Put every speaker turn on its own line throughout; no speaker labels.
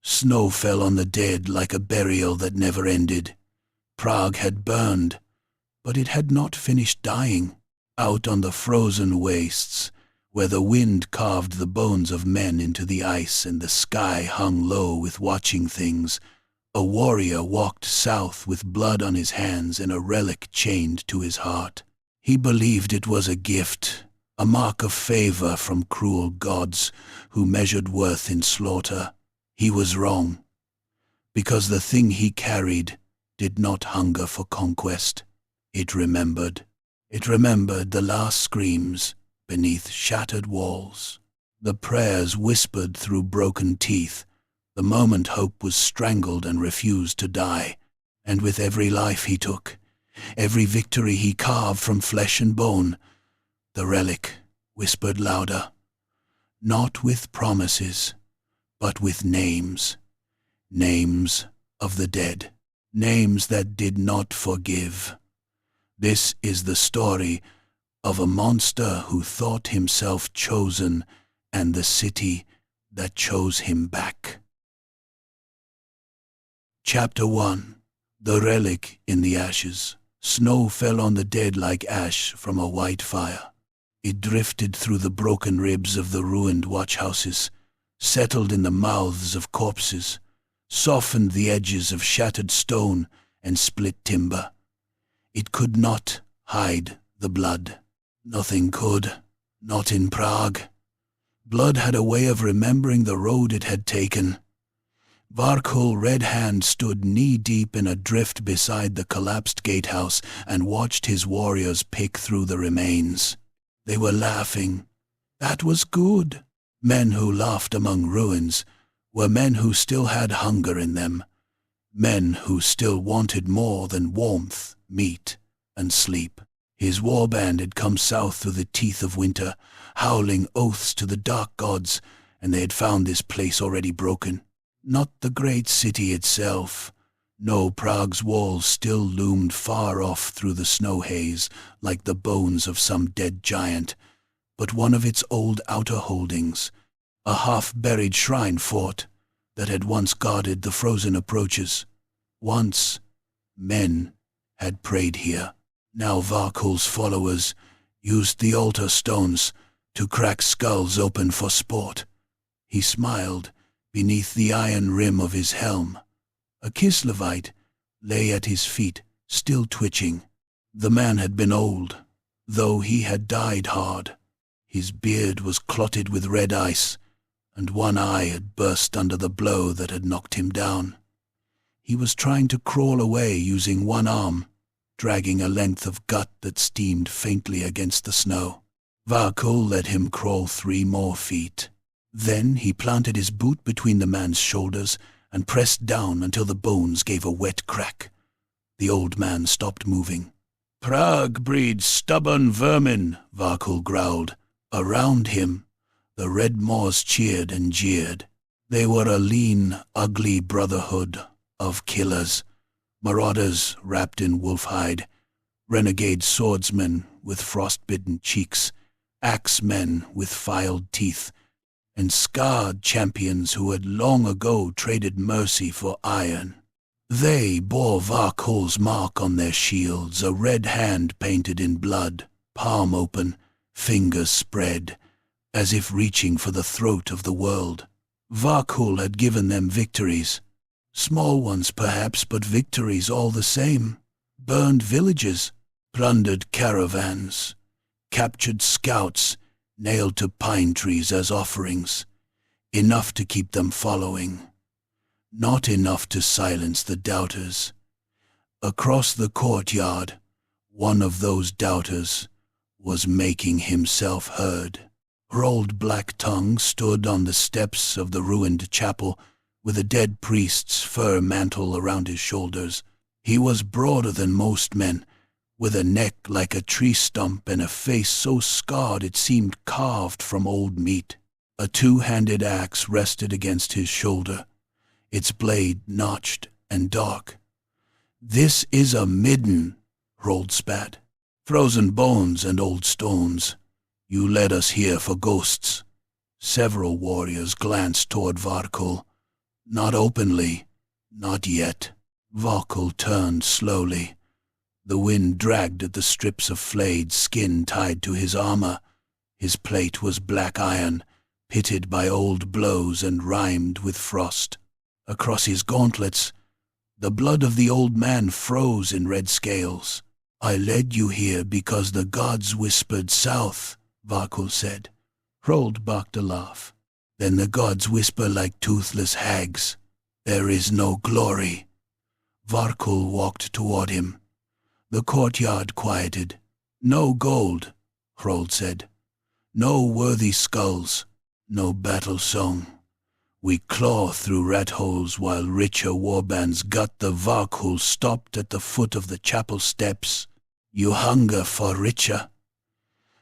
Snow fell on the dead like a burial that never ended. Prague had burned, but it had not finished dying. Out on the frozen wastes, where the wind carved the bones of men into the ice and the sky hung low with watching things, a warrior walked south with blood on his hands and a relic chained to his heart. He believed it was a gift, a mark of favor from cruel gods who measured worth in slaughter. He was wrong, because the thing he carried did not hunger for conquest. It remembered. It remembered the last screams beneath shattered walls, the prayers whispered through broken teeth, the moment hope was strangled and refused to die. And with every life he took, every victory he carved from flesh and bone, the relic whispered louder, not with promises, but with names, names of the dead, names that did not forgive. This is the story of a monster who thought himself chosen and the city that chose him back. Chapter 1. The Relic in the Ashes. Snow fell on the dead like ash from a white fire. It drifted through the broken ribs of the ruined watchhouses, settled in the mouths of corpses, softened the edges of shattered stone and split timber. It could not hide the blood. Nothing could, not in Prague. Blood had a way of remembering the road it had taken. Varkul Red Hand stood knee-deep in a drift beside the collapsed gatehouse and watched his warriors pick through the remains. They were laughing. That was good. Men who laughed among ruins were men who still had hunger in them, men who still wanted more than warmth, meat, and sleep. His warband had come south through the teeth of winter, howling oaths to the dark gods, and they had found this place already broken. Not the great city itself. No, Prague's walls still loomed far off through the snow haze, like the bones of some dead giant, but one of its old outer holdings, a half-buried shrine fort that had once guarded the frozen approaches. Once, men had prayed here. Now Varkul's followers used the altar stones to crack skulls open for sport. He smiled beneath the iron rim of his helm. A Kislevite lay at his feet, still twitching. The man had been old, though he had died hard. His beard was clotted with red ice, and one eye had burst under the blow that had knocked him down. He was trying to crawl away using one arm, dragging a length of gut that steamed faintly against the snow. Varkul let him crawl 3 more feet. Then he planted his boot between the man's shoulders and pressed down until the bones gave a wet crack. The old man stopped moving. "Prague breeds stubborn vermin," Varkul growled. Around him, the red Moors cheered and jeered. They were a lean, ugly brotherhood of killers, marauders wrapped in wolf hide, renegade swordsmen with frost-bitten cheeks, axemen with filed teeth, and scarred champions who had long ago traded mercy for iron. They bore Varkul's mark on their shields, a red hand painted in blood, palm open, fingers spread, as if reaching for the throat of the world. Varkul had given them victories. Small ones perhaps, but victories all the same. Burned villages, plundered caravans, captured scouts, nailed to pine trees as offerings. Enough to keep them following. Not enough to silence the doubters. Across the courtyard, one of those doubters was making himself heard. Rolled black tongue stood on the steps of the ruined chapel with a dead priest's fur mantle around his shoulders. He was broader than most men, with a neck like a tree stump and a face so scarred it seemed carved from old meat. A 2-handed axe rested against his shoulder, its blade notched and dark. "This is a midden," Rold spat. "Frozen bones and old stones. You led us here for ghosts." Several warriors glanced toward Varkul, Not openly, not yet. Varkul turned slowly. The wind dragged at the strips of flayed skin tied to his armor. His plate was black iron, pitted by old blows and rimed with frost. Across his gauntlets, the blood of the old man froze in red scales. I led you here because the gods whispered south, Varkul said. Hrold barked a laugh. Then the gods whisper like toothless hags. There is no glory. Varkul walked toward him. The courtyard quieted. No gold, Hrold said. No worthy skulls, no battle song. We claw through rat holes while richer warbands gut the Varkul stopped at the foot of the chapel steps. You hunger for richer.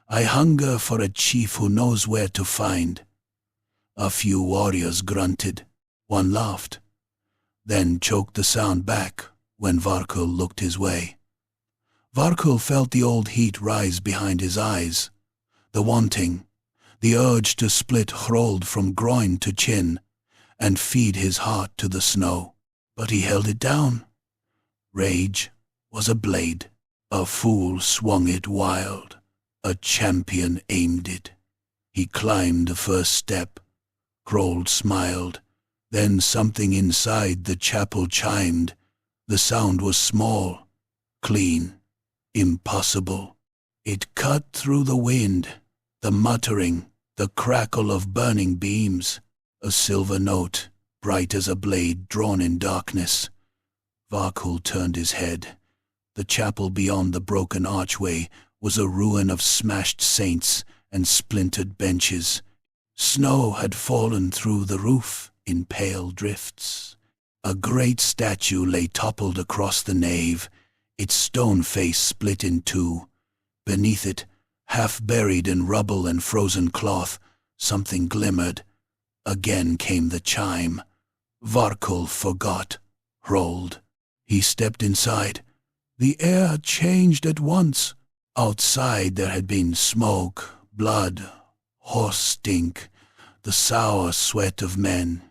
I hunger for a chief who knows where to find. A few warriors grunted. One laughed, then choked the sound back when Varkul looked his way. Varkul felt the old heat rise behind his eyes, the wanting, the urge to split Hrold from groin to chin and feed his heart to the snow. But he held it down. Rage was a blade. A fool swung it wild. A champion aimed it. He climbed the first step. Hrold smiled. Then something inside the chapel chimed. The sound was small, clean, impossible. It cut through the wind, the muttering, the crackle of burning beams. A silver note, bright as a blade drawn in darkness. Varkul turned his head. The chapel beyond the broken archway was a ruin of smashed saints and splintered benches. Snow had fallen through the roof in pale drifts. A great statue lay toppled across the nave, its stone face split in two. Beneath it, half buried in rubble and frozen cloth, something glimmered. Again came the chime. Varkul forgot. Hrold. He stepped inside. The air changed at once. Outside there had been smoke, blood, horse stink, the sour sweat of men.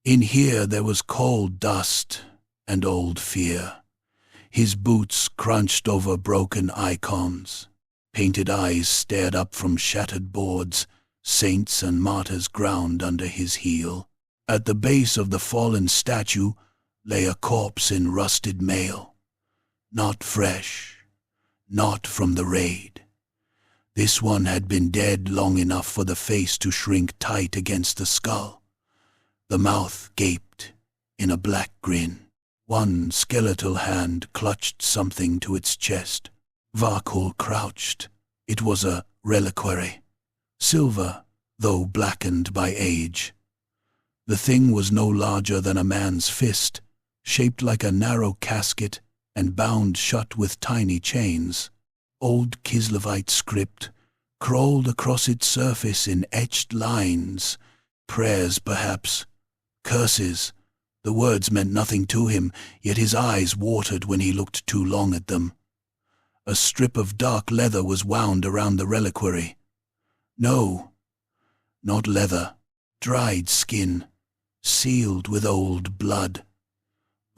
In here there was cold dust and old fear. His boots crunched over broken icons. Painted eyes stared up from shattered boards. Saints and martyrs ground under his heel. At the base of the fallen statue lay a corpse in rusted mail. Not fresh, not from the raid. This one had been dead long enough for the face to shrink tight against the skull. The mouth gaped in a black grin. One skeletal hand clutched something to its chest. Varkul crouched. It was a reliquary. Silver, though blackened by age. The thing was no larger than a man's fist, shaped like a narrow casket and bound shut with tiny chains. Old Kislevite script crawled across its surface in etched lines. Prayers, perhaps. Curses. The words meant nothing to him, yet his eyes watered when he looked too long at them. A strip of dark leather was wound around the reliquary. No, not leather. Dried skin, sealed with old blood.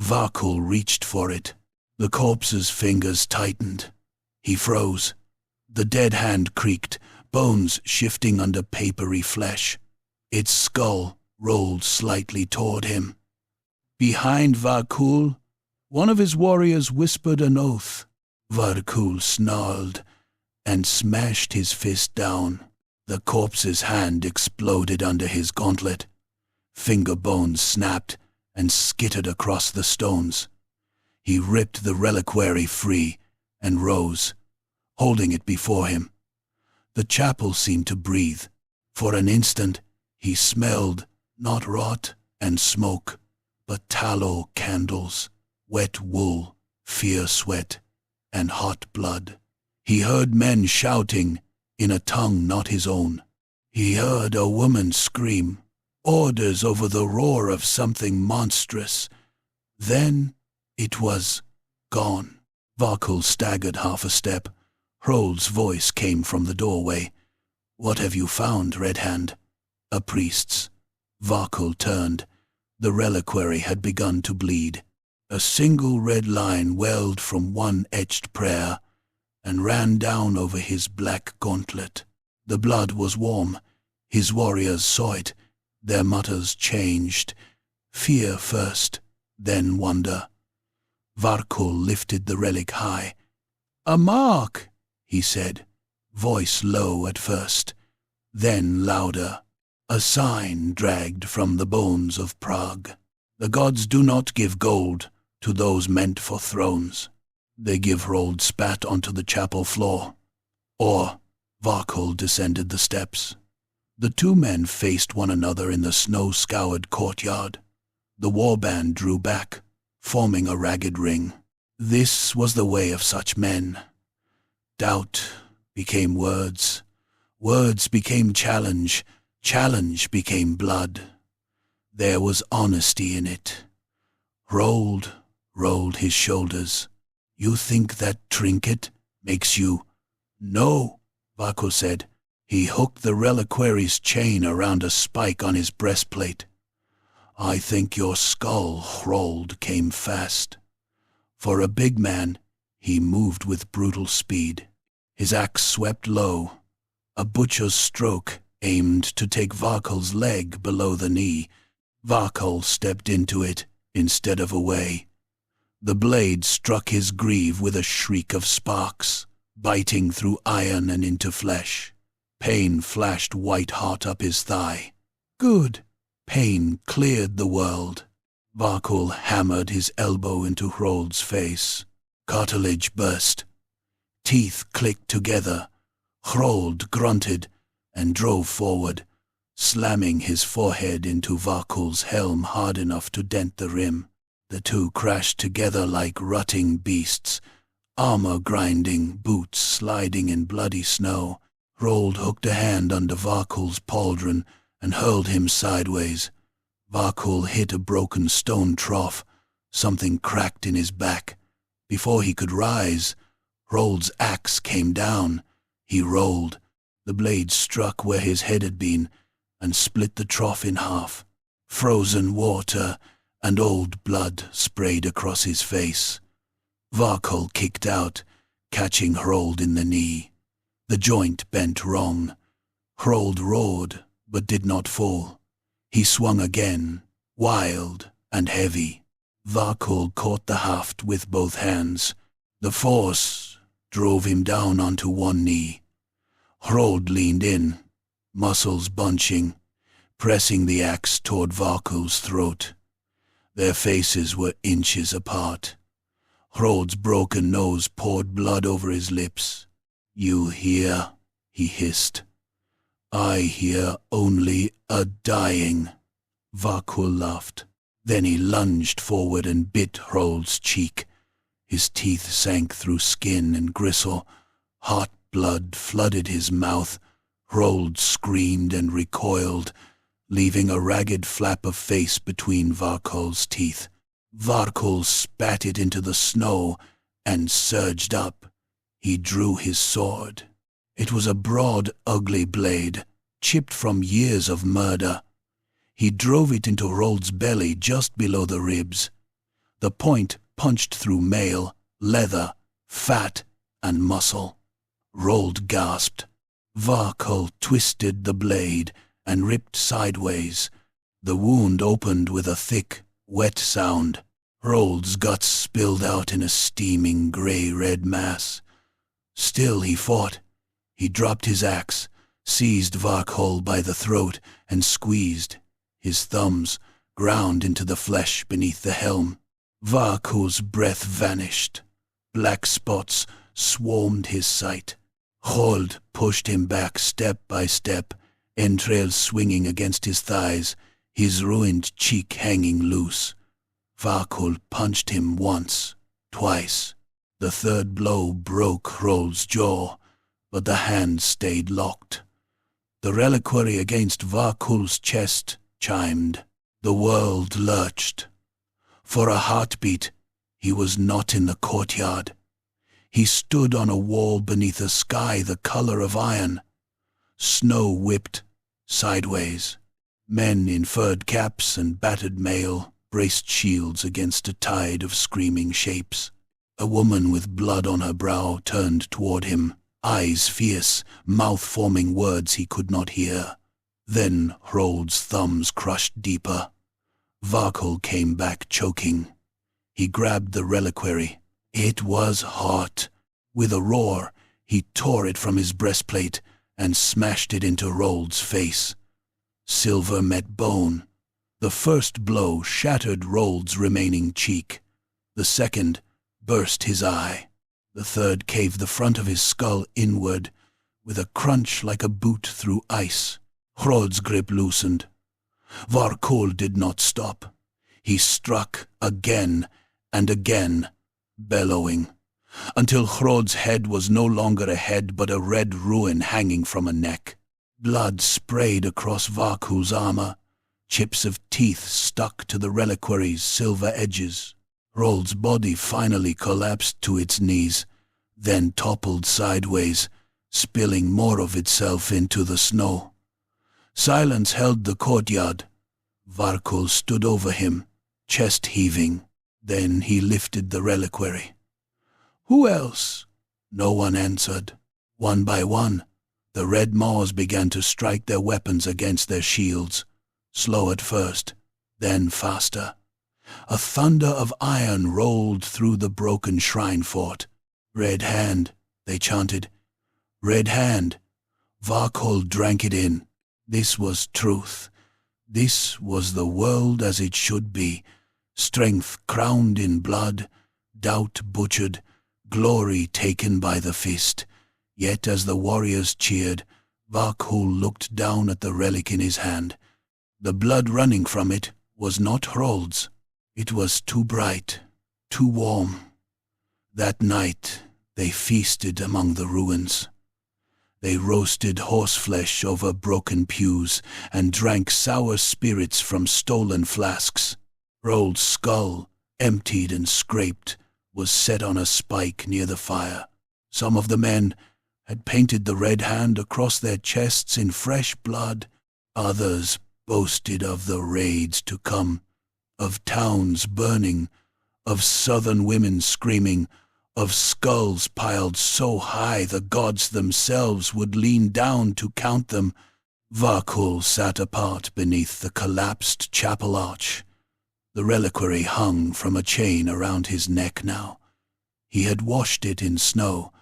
Varkul reached for it. The corpse's fingers tightened. He froze. The dead hand creaked, bones shifting under papery flesh. Its skull rolled slightly toward him. Behind Varkul, one of his warriors whispered an oath. Varkul snarled and smashed his fist down. The corpse's hand exploded under his gauntlet. Finger bones snapped and skittered across the stones. He ripped the reliquary free and rose, holding it before him. The chapel seemed to breathe. For an instant, he smelled not rot and smoke, but tallow candles, wet wool, fear sweat, and hot blood. He heard men shouting in a tongue not his own. He heard a woman scream, orders over the roar of something monstrous. Then it was gone. Varkul staggered half a step. Hrold's voice came from the doorway. "What have you found, Red Hand?" "A priest's." Varkul turned. The reliquary had begun to bleed. A single red line welled from one etched prayer and ran down over his black gauntlet. The blood was warm. His warriors saw it. Their mutters changed. Fear first, then wonder. Varkul lifted the relic high. "A mark," he said, voice low at first, then louder. "A sign dragged from the bones of Prague. The gods do not give gold to those meant for thrones. They give rolled spat onto the chapel floor." Or Varkul descended the steps. The two men faced one another in the snow-scoured courtyard. The warband drew back, forming a ragged ring. This was the way of such men. Doubt became words. Words became challenge. Challenge became blood. There was honesty in it. Rolled his shoulders. "You think that trinket makes you—" "No," Varkul said. He hooked the reliquary's chain around a spike on his breastplate. "I think your skull," Hrold came fast. For a big man, he moved with brutal speed. His axe swept low, a butcher's stroke aimed to take Varkul's leg below the knee. Varkul stepped into it instead of away. The blade struck his greave with a shriek of sparks, biting through iron and into flesh. Pain flashed white-hot up his thigh. Good. Pain cleared the world. Varkul hammered his elbow into Hrold's face. Cartilage burst. Teeth clicked together. Hrold grunted and drove forward, slamming his forehead into Varkul's helm hard enough to dent the rim. The two crashed together like rutting beasts, armor grinding, boots sliding in bloody snow. Hrold hooked a hand under Varkul's pauldron and hurled him sideways. Varkul hit a broken stone trough. Something cracked in his back. Before he could rise, Hrold's axe came down. He rolled. The blade struck where his head had been and split the trough in half. Frozen water and old blood sprayed across his face. Varkul kicked out, catching Hrold in the knee. The joint bent wrong. Hrold roared, but did not fall. He swung again, wild and heavy. Varkul caught the haft with both hands. The force drove him down onto one knee. Hrold leaned in, muscles bunching, pressing the axe toward Varkul's throat. Their faces were inches apart. Hrold's broken nose poured blood over his lips. "You hear?" he hissed. "I hear only a dying." Varkul laughed. Then he lunged forward and bit Hrold's cheek. His teeth sank through skin and gristle. Hot blood flooded his mouth. Hrold screamed and recoiled, leaving a ragged flap of face between Varkul's teeth. Varkul spat it into the snow and surged up. He drew his sword. It was a broad, ugly blade, chipped from years of murder. He drove it into Hrold's belly just below the ribs. The point punched through mail, leather, fat, and muscle. Hrold gasped. Varkul twisted the blade and ripped sideways. The wound opened with a thick, wet sound. Hrold's guts spilled out in a steaming gray-red mass. Still he fought. He dropped his axe, seized Varkul by the throat, and squeezed. His thumbs ground into the flesh beneath the helm. Varkul's breath vanished. Black spots swarmed his sight. Hrold pushed him back step by step, entrails swinging against his thighs, his ruined cheek hanging loose. Varkul punched him once, twice. The third blow broke Hrold's jaw, but the hand stayed locked. The reliquary against Varkul's chest chimed. The world lurched. For a heartbeat, he was not in the courtyard. He stood on a wall beneath a sky the color of iron. Snow whipped sideways. Men in furred caps and battered mail braced shields against a tide of screaming shapes. A woman with blood on her brow turned toward him, eyes fierce, mouth forming words he could not hear. Then Hrold's thumbs crushed deeper. Varkol came back choking. He grabbed the reliquary. It was hot. With a roar, he tore it from his breastplate and smashed it into Hrold's face. Silver met bone. The first blow shattered Hrold's remaining cheek. The second burst his eye. The third caved the front of his skull inward, with a crunch like a boot through ice. Hrold's grip loosened. Varkol did not stop. He struck again and again, bellowing, until Hrold's head was no longer a head but a red ruin hanging from a neck. Blood sprayed across Varkol's armor. Chips of teeth stuck to the reliquary's silver edges. Hrold's body finally collapsed to its knees, then toppled sideways, spilling more of itself into the snow. Silence held the courtyard. Varkol stood over him, chest heaving. Then he lifted the reliquary. "Who else?" No one answered. One by one, the red maws began to strike their weapons against their shields, slow at first, then faster. A thunder of iron rolled through the broken shrine fort. "Red hand," they chanted. "Red hand." Varkol drank it in. This was truth. This was the world as it should be. Strength crowned in blood, doubt butchered, glory taken by the fist. Yet as the warriors cheered, Varkol looked down at the relic in his hand. The blood running from it was not Hrold's. It was too bright, too warm. That night they feasted among the ruins. They roasted horseflesh over broken pews and drank sour spirits from stolen flasks. Hrold's skull, emptied and scraped, was set on a spike near the fire. Some of the men had painted the red hand across their chests in fresh blood. Others boasted of the raids to come, of towns burning, of southern women screaming, of skulls piled so high the gods themselves would lean down to count them. Varkol sat apart beneath the collapsed chapel arch. The reliquary hung from a chain around his neck now. He had washed it in snow,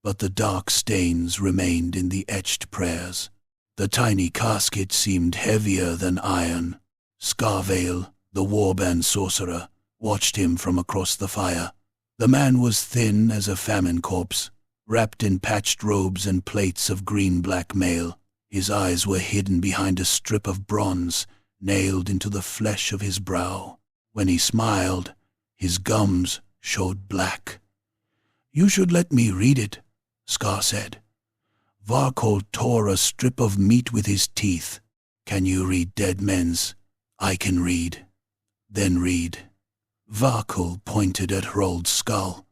but the dark stains remained in the etched prayers. The tiny casket seemed heavier than iron. Scarvale, the warband sorcerer, watched him from across the fire. The man was thin as a famine corpse, wrapped in patched robes and plates of green-black mail. His eyes were hidden behind a strip of bronze, nailed into the flesh of his brow. When he smiled, his gums showed black. "You should let me read it," Scar said. Varkol tore a strip of meat with his teeth. "Can you read dead men's? I can read." "Then read." Varkol pointed at Hrold's skull.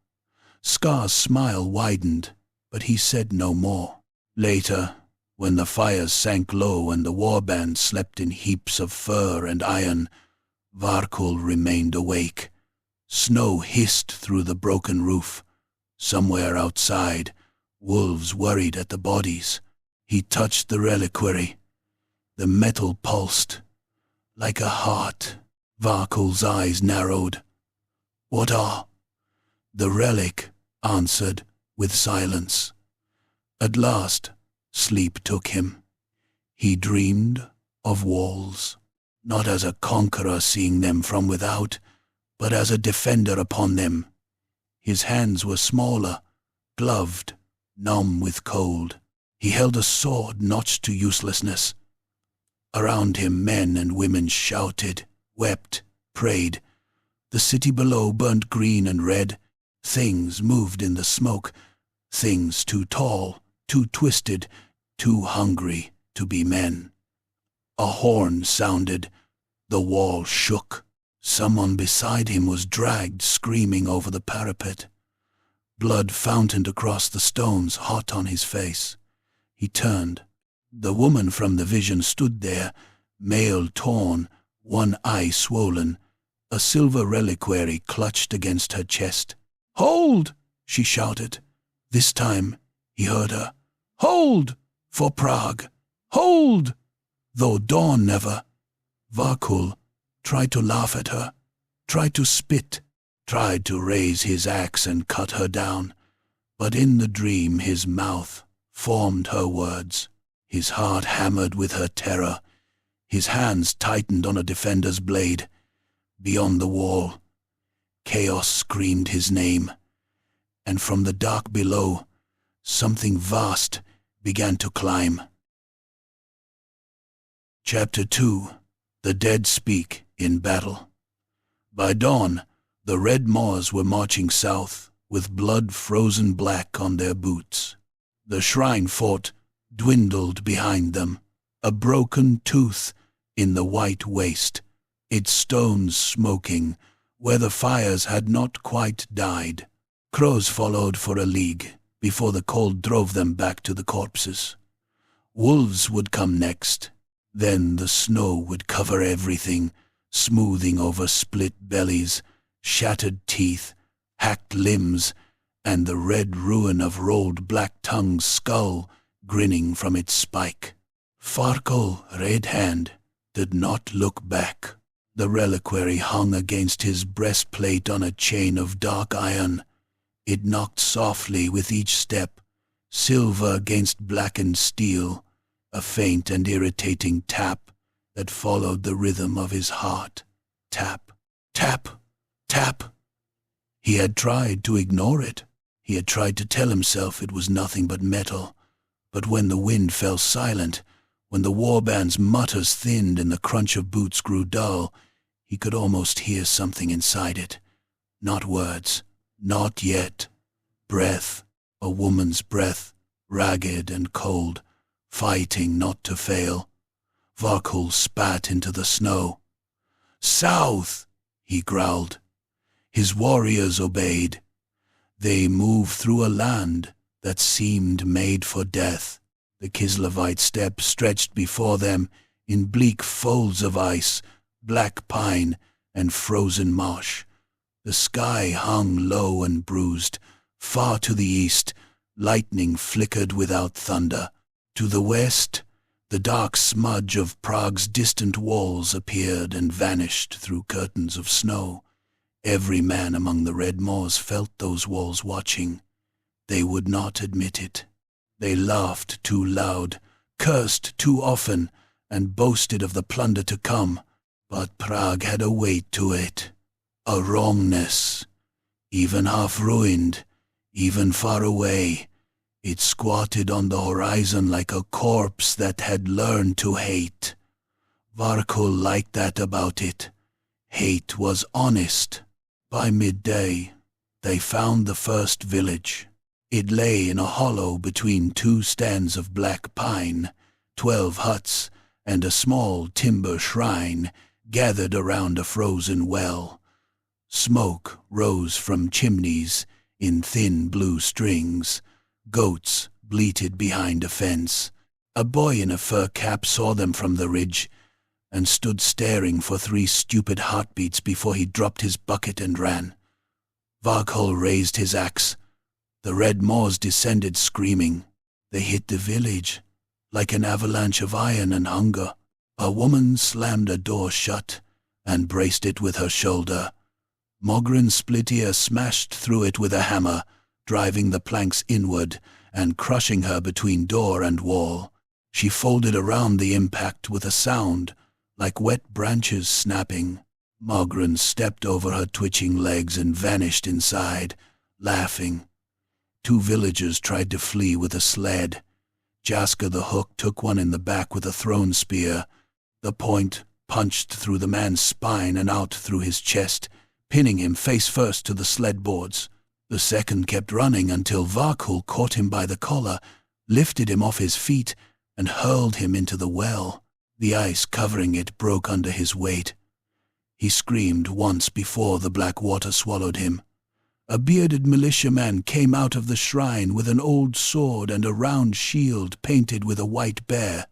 Scar's smile widened, but he said no more. Later, when the fires sank low and the warband slept in heaps of fur and iron, Varkol remained awake. Snow hissed through the broken roof. Somewhere outside, wolves worried at the bodies. He touched the reliquary. The metal pulsed. Like a heart. Varkol's eyes narrowed. "What are?" "The relic," answered, with silence. At last, sleep took him. He dreamed of walls, not as a conqueror seeing them from without, but as a defender upon them. His hands were smaller, gloved, numb with cold. He held a sword notched to uselessness. Around him men and women shouted, wept, prayed. The city below burned green and red. Things moved in the smoke, things too tall, too twisted, too hungry to be men. A horn sounded. The wall shook. Someone beside him was dragged, screaming over the parapet. Blood fountained across the stones, hot on his face. He turned. The woman from the vision stood there, mail torn, one eye swollen, a silver reliquary clutched against her chest. "Hold!" she shouted. This time he heard her. "Hold! For Prague! Hold!" Though Dawn never. Vakul tried to laugh at her, tried to spit, tried to raise his axe and cut her down. But in the dream his mouth formed her words, his heart hammered with her terror, his hands tightened on a defender's blade. Beyond the wall, chaos screamed his name, and from the dark below, something vast began to climb. Chapter 2. The Dead Speak in Battle. By dawn, the Red Moors were marching south, with blood frozen black on their boots. The shrine fort dwindled behind them, a broken tooth in the white waste, its stones smoking where the fires had not quite died. Crows followed for a league before the cold drove them back to the corpses. Wolves would come next. Then the snow would cover everything, smoothing over split bellies, shattered teeth, hacked limbs, and the red ruin of rolled black-tongue's skull grinning from its spike. Farkle, Red Hand, did not look back. The reliquary hung against his breastplate on a chain of dark iron. It knocked softly with each step, silver against blackened steel, a faint and irritating tap that followed the rhythm of his heart. Tap, tap, tap. He had tried to ignore it. He had tried to tell himself it was nothing but metal. But when the wind fell silent, when the warband's mutters thinned and the crunch of boots grew dull, he could almost hear something inside it. Not words. Not yet. Breath. A woman's breath, ragged and cold, fighting not to fail. Vakul spat into the snow. "South!" he growled. His warriors obeyed. They moved through a land that seemed made for death. The Kislevite steppe stretched before them in bleak folds of ice, black pine, and frozen marsh. The sky hung low and bruised. Far to the east, lightning flickered without thunder. To the west, the dark smudge of Prague's distant walls appeared and vanished through curtains of snow. Every man among the Red Moors felt those walls watching. They would not admit it. They laughed too loud, cursed too often, and boasted of the plunder to come. But Prague had a weight to it, a wrongness. Even half ruined, even far away, it squatted on the horizon like a corpse that had learned to hate. Varkul liked that about it. Hate was honest. By midday, they found the first village. It lay in a hollow between two stands of black pine, 12 huts, and a small timber shrine gathered around a frozen well. Smoke rose from chimneys in thin blue strings. Goats bleated behind a fence. A boy in a fur cap saw them from the ridge and stood staring for 3 stupid heartbeats before he dropped his bucket and ran. Varkul raised his axe. The Red Moors descended screaming. They hit the village like an avalanche of iron and hunger. A woman slammed a door shut and braced it with her shoulder. Mogren's split ear smashed through it with a hammer, driving the planks inward and crushing her between door and wall. She folded around the impact with a sound like wet branches snapping. Mogren stepped over her twitching legs and vanished inside, laughing. 2 villagers tried to flee with a sled. Jaska the Hook took one in the back with a thrown spear. The point punched through the man's spine and out through his chest, pinning him face first to the sled boards. The second kept running until Vakul caught him by the collar, lifted him off his feet, and hurled him into the well. The ice covering it broke under his weight. He screamed once before the black water swallowed him. A bearded militiaman came out of the shrine with an old sword and a round shield painted with a white bear.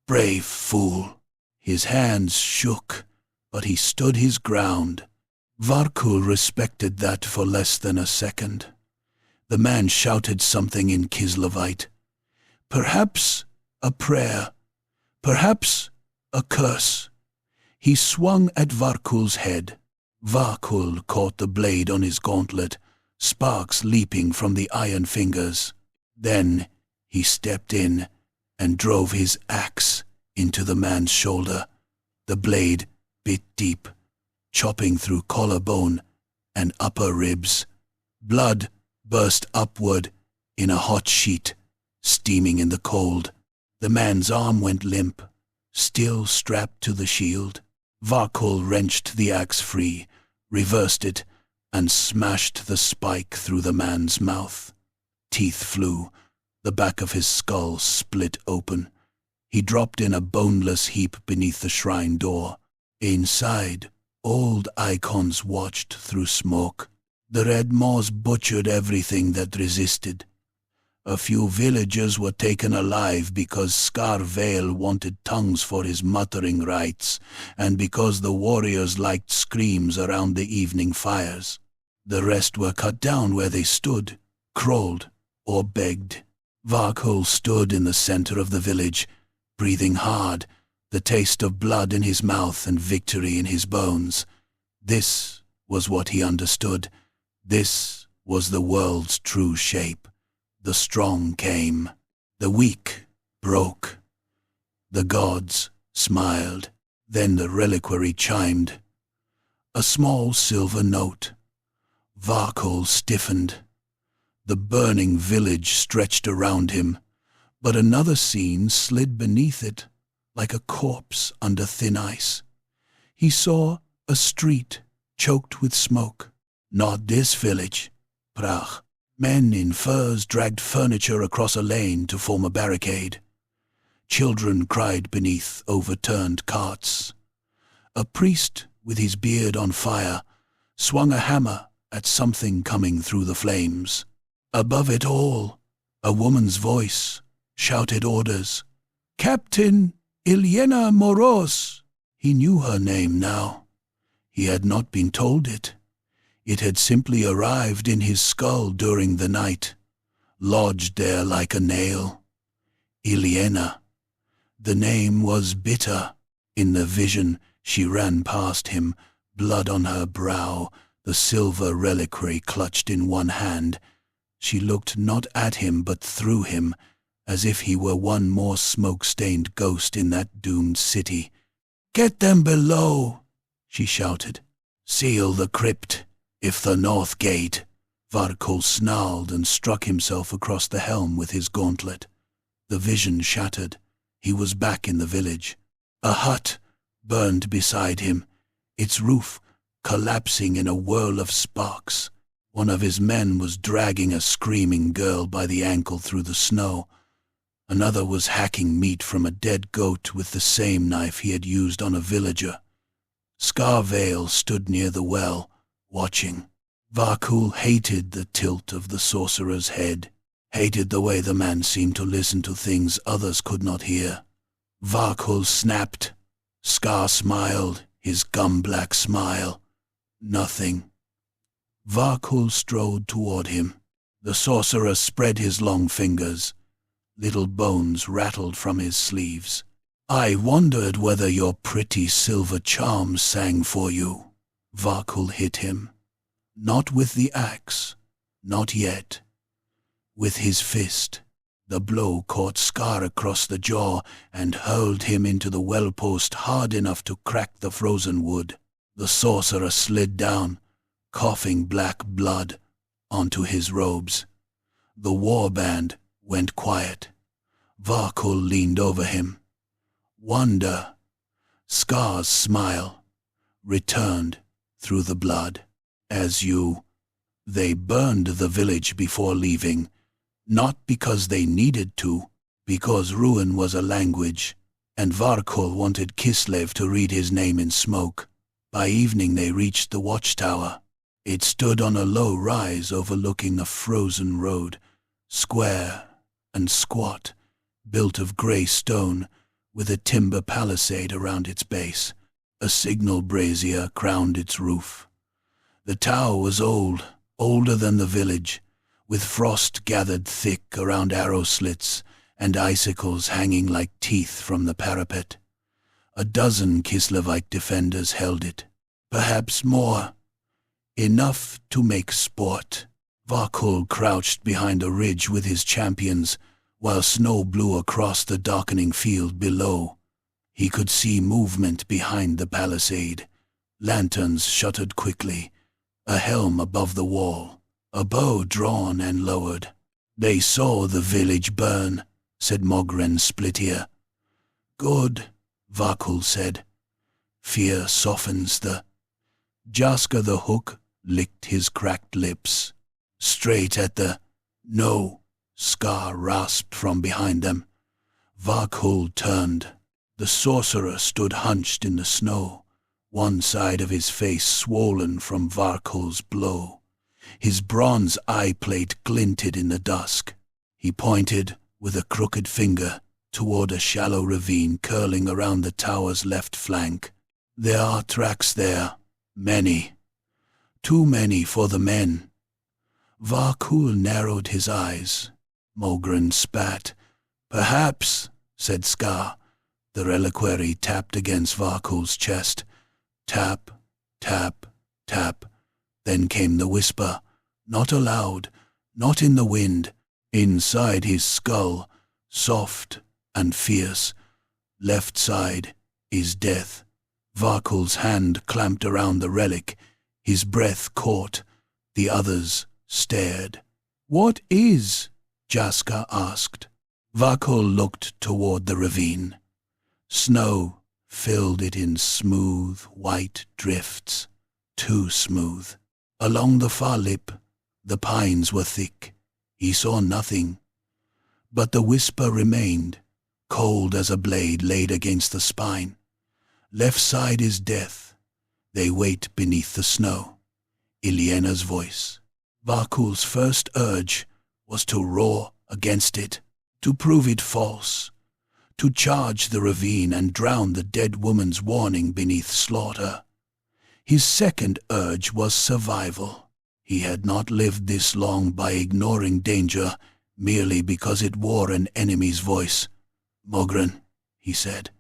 "Brave fool," His hands shook, but he stood his ground. Varkul respected that for less than a second. The man shouted something in Kislevite. Perhaps a prayer, perhaps a curse. He swung at Varkul's head. Varkul caught the blade on his gauntlet, sparks leaping from the iron fingers. Then he stepped in and drove his axe into the man's shoulder. The blade bit deep, chopping through collarbone and upper ribs. Blood burst upward in a hot sheet, steaming in the cold. The man's arm went limp, still strapped to the shield. Varkul wrenched the axe free, reversed it, and smashed the spike through the man's mouth. Teeth flew. The back of his skull split open. He dropped in a boneless heap beneath the shrine door. Inside, old icons watched through smoke. The red moths butchered everything that resisted. A few villagers were taken alive because Scar Vale wanted tongues for his muttering rites, and because the warriors liked screams around the evening fires. The rest were cut down where they stood, crawled, or begged. Varkul stood in the center of the village, breathing hard, the taste of blood in his mouth and victory in his bones. This was what he understood. This was the world's true shape. The strong came. The weak broke. The gods smiled. Then the reliquary chimed. A small silver note. Varkul stiffened. The burning village stretched around him, but another scene slid beneath it, like a corpse under thin ice. He saw a street choked with smoke. Not this village, Prague. Men in furs dragged furniture across a lane to form a barricade. Children cried beneath overturned carts. A priest, with his beard on fire, swung a hammer at something coming through the flames. Above it all, a woman's voice shouted orders. Captain Ilyena Moros! He knew her name now. He had not been told it. It had simply arrived in his skull during the night, lodged there like a nail. Ilyena. The name was bitter. In the vision, she ran past him, blood on her brow, the silver reliquary clutched in one hand. She looked not at him but through him, as if he were one more smoke-stained ghost in that doomed city. "Get them below!" she shouted. "Seal the crypt, if the north gate." Varkul snarled and struck himself across the helm with his gauntlet. The vision shattered. He was back in the village. A hut burned beside him, its roof collapsing in a whirl of sparks. One of his men was dragging a screaming girl by the ankle through the snow. Another was hacking meat from a dead goat with the same knife he had used on a villager. Scar Vale stood near the well, watching. Varkul hated the tilt of the sorcerer's head, hated the way the man seemed to listen to things others could not hear. Varkul snapped. Scar smiled, his gum-black smile. Nothing. Varkul strode toward him. The sorcerer spread his long fingers. Little bones rattled from his sleeves. "I wondered whether your pretty silver charms sang for you." Varkul hit him. Not with the axe, not yet. With his fist. The blow caught Scar across the jaw and hurled him into the well-post hard enough to crack the frozen wood. The sorcerer slid down, coughing black blood onto his robes. The warband went quiet. Varkul leaned over him. Wonder. Scar's smile returned through the blood. "As you." They burned the village before leaving, not because they needed to, because ruin was a language, and Varkul wanted Kislev to read his name in smoke. By evening they reached the watchtower. It stood on a low rise overlooking a frozen road, square and squat, built of grey stone, with a timber palisade around its base. A signal brazier crowned its roof. The tower was old, older than the village, with frost gathered thick around arrow slits and icicles hanging like teeth from the parapet. A dozen Kislevite defenders held it, perhaps more, enough to make sport. Varkul crouched behind a ridge with his champions, while snow blew across the darkening field below. He could see movement behind the palisade. Lanterns shuttered quickly, a helm above the wall, a bow drawn and lowered. "They saw the village burn," said Mogren Splitier. "Good," Varkul said. "Fear softens the—" Jaska the Hook licked his cracked lips. "Straight at the—" "No," Scar rasped from behind them. Varkul turned. The sorcerer stood hunched in the snow, one side of his face swollen from Varkul's blow. His bronze eye plate glinted in the dusk. He pointed with a crooked finger toward a shallow ravine curling around the tower's left flank. "There are tracks there, many. Too many for the men." Varkul narrowed his eyes. Mogren spat. "Perhaps," said Scar. The reliquary tapped against Varkul's chest. Tap, tap, tap. Then came the whisper, not aloud, not in the wind, inside his skull, soft and fierce. "Left side is death." Varkul's hand clamped around the relic. His breath caught. The others stared. "What is?" Jaska asked. Varkul looked toward the ravine. Snow filled it in smooth, white drifts, too smooth. Along the far lip, the pines were thick. He saw nothing. But the whisper remained, cold as a blade laid against the spine. "Left side is death. They wait beneath the snow." Iliena's voice. Varkul's first urge was to roar against it, to prove it false, to charge the ravine and drown the dead woman's warning beneath slaughter. His second urge was survival. He had not lived this long by ignoring danger merely because it wore an enemy's voice. "Mogren," he said,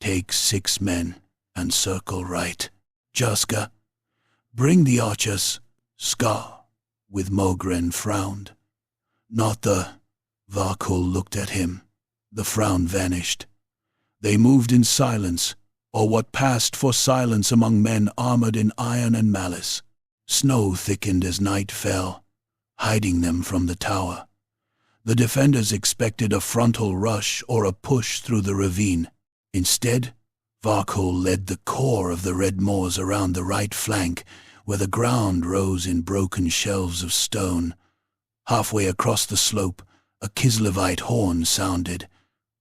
"take 6 men and circle right. Jaska, bring the archers." Scar, with Mogren, frowned. "Not the—" Varkul looked at him. The frown vanished. They moved in silence, or what passed for silence among men armored in iron and malice. Snow thickened as night fell, hiding them from the tower. The defenders expected a frontal rush or a push through the ravine. Instead, Varkul led the core of the Red Moors around the right flank, where the ground rose in broken shelves of stone. Halfway across the slope, a Kislevite horn sounded.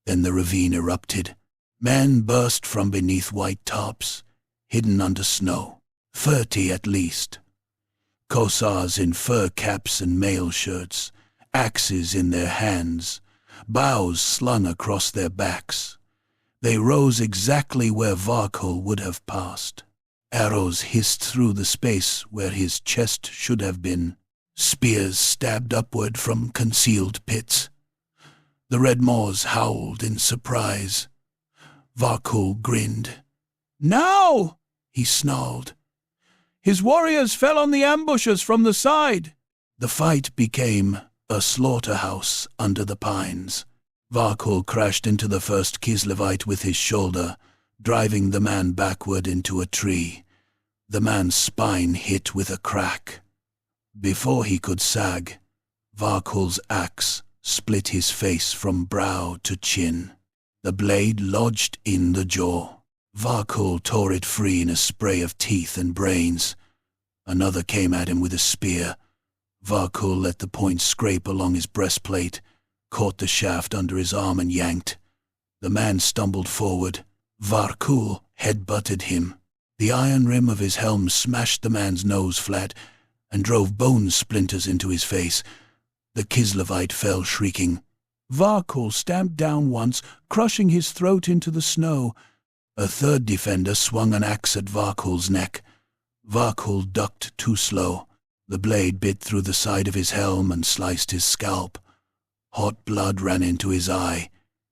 Then the ravine erupted. Men burst from beneath white tops, hidden under snow. 30 at least. Kosars in fur caps and mail shirts, axes in their hands, bows slung across their backs. They rose exactly where Varkul would have passed. Arrows hissed through the space where his chest should have been. Spears stabbed upward from concealed pits. The Red Moors howled in surprise. Varkul grinned. "Now!" he snarled. "His warriors fell on the ambushers from the side." The fight became a slaughterhouse under the pines. Varkul crashed into the first Kislevite with his shoulder, driving the man backward into a tree. The man's spine hit with a crack. Before he could sag, Varkul's axe split his face from brow to chin. The blade lodged in the jaw. Varkul tore it free in a spray of teeth and brains. Another came at him with a spear. Varkul let the point scrape along his breastplate, caught the shaft under his arm and yanked. The man stumbled forward. Varkul head-butted him. The iron rim of his helm smashed the man's nose flat and drove bone splinters into his face. The Kislevite fell shrieking. Varkul stamped down once, crushing his throat into the snow. A third defender swung an axe at Varkul's neck. Varkul ducked too slow. The blade bit through the side of his helm and sliced his scalp. Hot blood ran into his eye.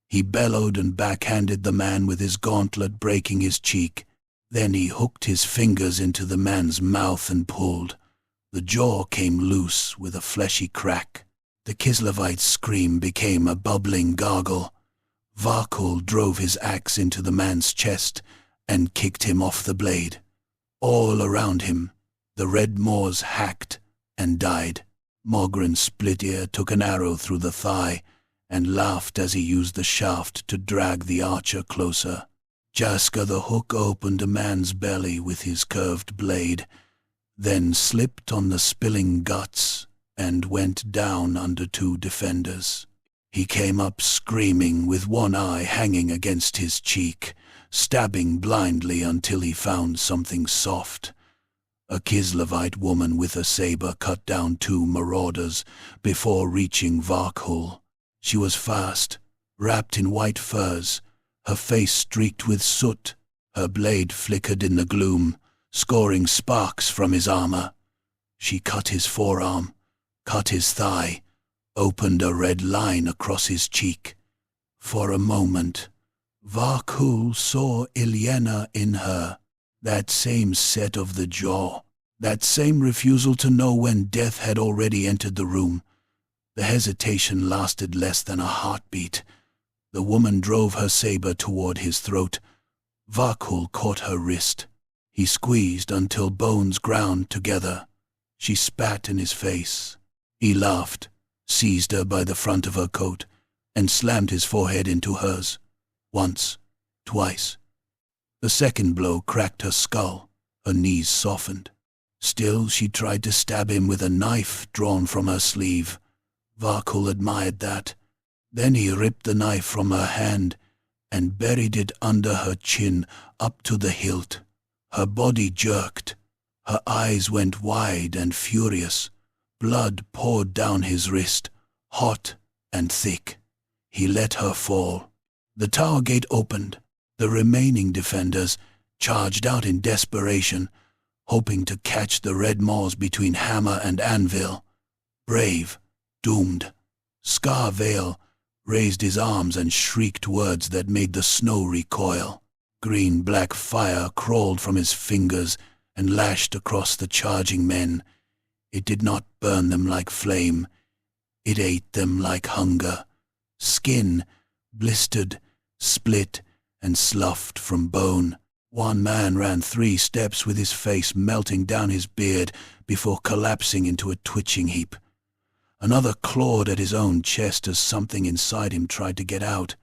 He bellowed and backhanded the man with his gauntlet, breaking his cheek. Then he hooked his fingers into the man's mouth and pulled. The jaw came loose with a fleshy crack. The Kislevite's scream became a bubbling gargle. Varkul drove his axe into the man's chest and kicked him off the blade. All around him, the red Moors hacked and died. Mogren's split ear took an arrow through the thigh and laughed as he used the shaft to drag the archer closer. Jaska the Hook opened a man's belly with his curved blade, then slipped on the spilling guts and went down under two defenders. He came up screaming with one eye hanging against his cheek, stabbing blindly until he found something soft. A Kislevite woman with a saber cut down two marauders before reaching Varkul. She was fast, wrapped in white furs, her face streaked with soot. Her blade flickered in the gloom, scoring sparks from his armor. She cut his forearm, cut his thigh, opened a red line across his cheek. For a moment, Varkul saw Ilyena in her, that same set of the jaw, that same refusal to know when death had already entered the room. The hesitation lasted less than a heartbeat. The woman drove her saber toward his throat. Varkul caught her wrist. He squeezed until bones ground together. She spat in his face. He laughed, seized her by the front of her coat, and slammed his forehead into hers. Once, twice. The second blow cracked her skull. Her knees softened. Still, she tried to stab him with a knife drawn from her sleeve. Varkul admired that. Then he ripped the knife from her hand and buried it under her chin up to the hilt. Her body jerked. Her eyes went wide and furious. Blood poured down his wrist, hot and thick. He let her fall. The tower gate opened. The remaining defenders charged out in desperation, hoping to catch the red Moors between hammer and anvil. Brave, doomed. Scar Vale raised his arms and shrieked words that made the snow recoil. Green-black fire crawled from his fingers and lashed across the charging men. It did not burn them like flame. It ate them like hunger. Skin, blistered, split, and sloughed from bone. One man ran 3 steps with his face melting down his beard before collapsing into a twitching heap. Another clawed at his own chest as something inside him tried to get out.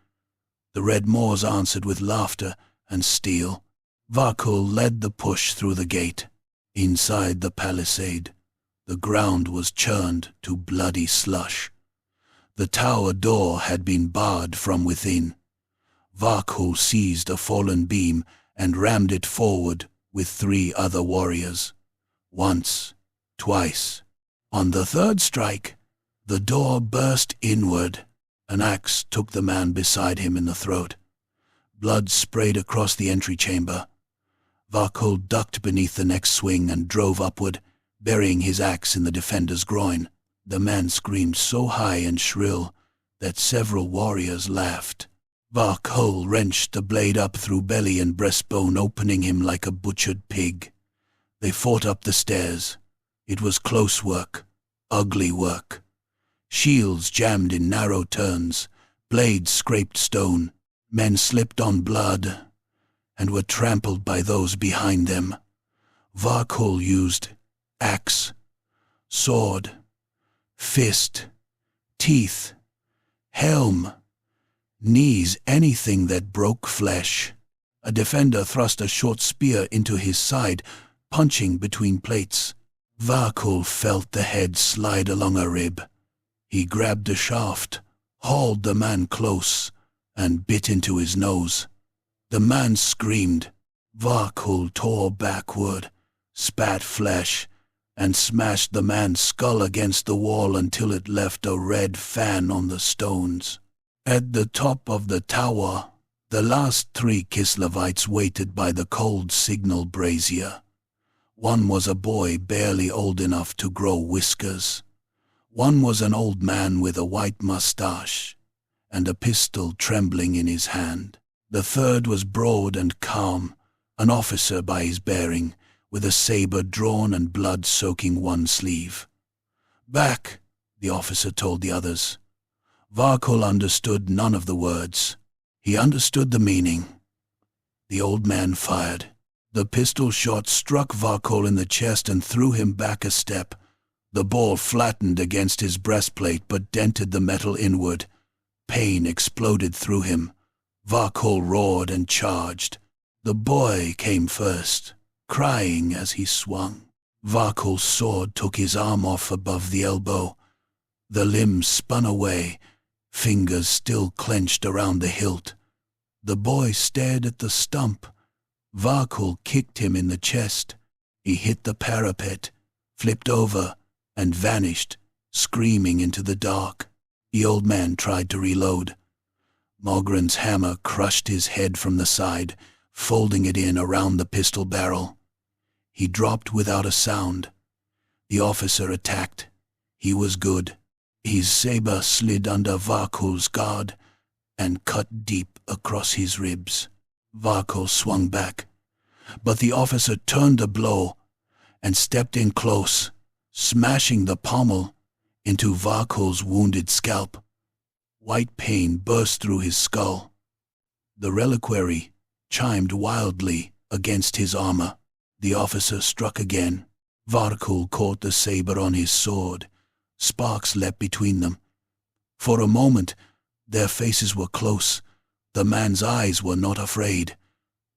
The red Moors answered with laughter and steel. Varkul led the push through the gate. Inside the palisade, the ground was churned to bloody slush. The tower door had been barred from within. Varkul seized a fallen beam and rammed it forward with 3 other warriors. Once, twice. On the third strike, the door burst inward. An axe took the man beside him in the throat. Blood sprayed across the entry chamber. Varkul ducked beneath the next swing and drove upward, burying his axe in the defender's groin. The man screamed so high and shrill that several warriors laughed. Varkul wrenched the blade up through belly and breastbone, opening him like a butchered pig. They fought up the stairs. It was close work, ugly work. Shields jammed in narrow turns, blades scraped stone, men slipped on blood and were trampled by those behind them. Varkul used axe, sword, fist, teeth, helm, knees, anything that broke flesh. A defender thrust a short spear into his side, punching between plates. Varkul felt the head slide along a rib. He grabbed the shaft, hauled the man close, and bit into his nose. The man screamed. Varkul tore backward, spat flesh, and smashed the man's skull against the wall until it left a red fan on the stones. At the top of the tower, the last 3 Kislevites waited by the cold signal brazier. One was a boy barely old enough to grow whiskers. One was an old man with a white mustache and a pistol trembling in his hand. The third was broad and calm, an officer by his bearing, with a saber drawn and blood soaking one sleeve. "Back," the officer told the others. Varkol understood none of the words. He understood the meaning. The old man fired. The pistol shot struck Varkol in the chest and threw him back a step. The ball flattened against his breastplate but dented the metal inward. Pain exploded through him. Varkol roared and charged. The boy came first, crying as he swung. Varkol's sword took his arm off above the elbow. The limb spun away, fingers still clenched around the hilt. The boy stared at the stump. Varkol kicked him in the chest. He hit the parapet, flipped over, and vanished, screaming into the dark. The old man tried to reload. Mogren's hammer crushed his head from the side, folding it in around the pistol barrel. He dropped without a sound. The officer attacked. He was good. His saber slid under Varkol's guard and cut deep across his ribs. Varkol swung back, but the officer turned a blow and stepped in close, smashing the pommel into Varkol's wounded scalp. White pain burst through his skull. The reliquary chimed wildly against his armor. The officer struck again. Varkol caught the saber on his sword. Sparks leapt between them. For a moment, their faces were close. The man's eyes were not afraid.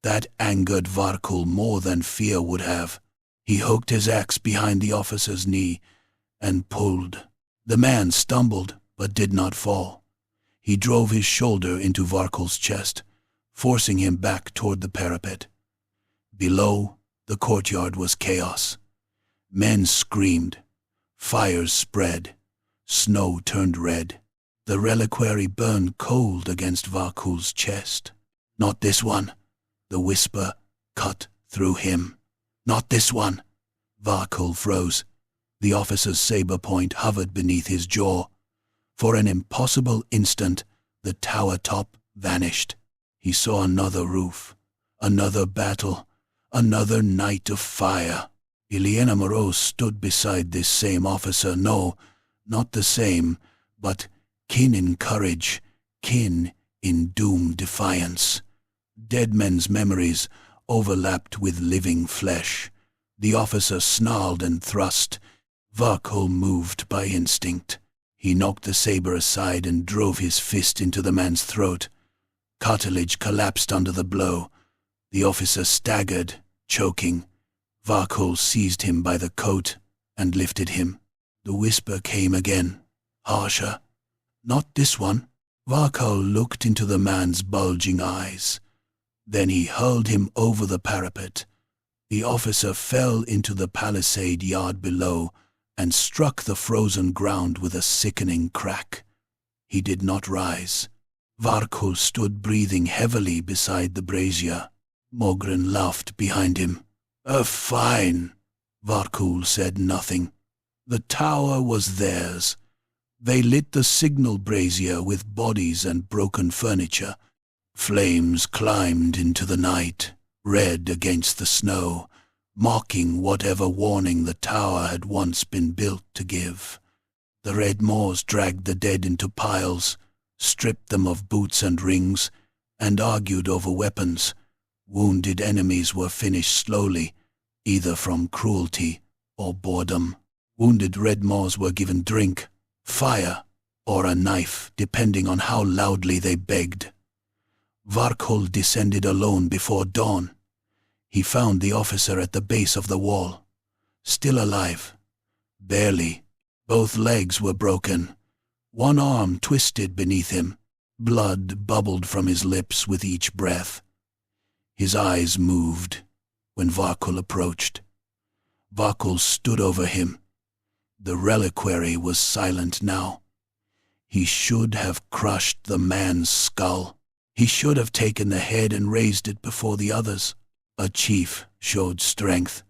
That angered Varkol more than fear would have. He hooked his axe behind the officer's knee and pulled. The man stumbled but did not fall. He drove his shoulder into Varkol's chest, forcing him back toward the parapet. Below, the courtyard was chaos. Men screamed. Fires spread. Snow turned red. The reliquary burned cold against Varkol's chest. "Not this one." The whisper cut through him. "Not this one." Varkol froze. The officer's saber point hovered beneath his jaw. For an impossible instant, the tower top vanished. He saw another roof, another battle, another night of fire. Ileana Moreau stood beside this same officer. No, not the same, but kin in courage, kin in doomed defiance. Dead men's memories overlapped with living flesh. The officer snarled and thrust. Varkol moved by instinct. He knocked the saber aside and drove his fist into the man's throat. Cartilage collapsed under the blow. The officer staggered, choking. Varkol seized him by the coat and lifted him. The whisper came again, harsher. "Not this one." Varkol looked into the man's bulging eyes. Then he hurled him over the parapet. The officer fell into the palisade yard below and struck the frozen ground with a sickening crack. He did not rise. Varkol stood breathing heavily beside the brazier. Mogren laughed behind him. Fine." Varkol said nothing. The tower was theirs. They lit the signal brazier with bodies and broken furniture. Flames climbed into the night, red against the snow, mocking whatever warning the tower had once been built to give. The red Moors dragged the dead into piles, stripped them of boots and rings, and argued over weapons. Wounded enemies were finished slowly, either from cruelty or boredom. Wounded red Moors were given drink, fire, or a knife, depending on how loudly they begged. Varkol descended alone before dawn. He found the officer at the base of the wall, still alive. Barely. Both legs were broken. One arm twisted beneath him. Blood bubbled from his lips with each breath. His eyes moved when Varkol approached. Varkol stood over him. The reliquary was silent now. He should have crushed the man's skull. He should have taken the head and raised it before the others. A chief showed strength.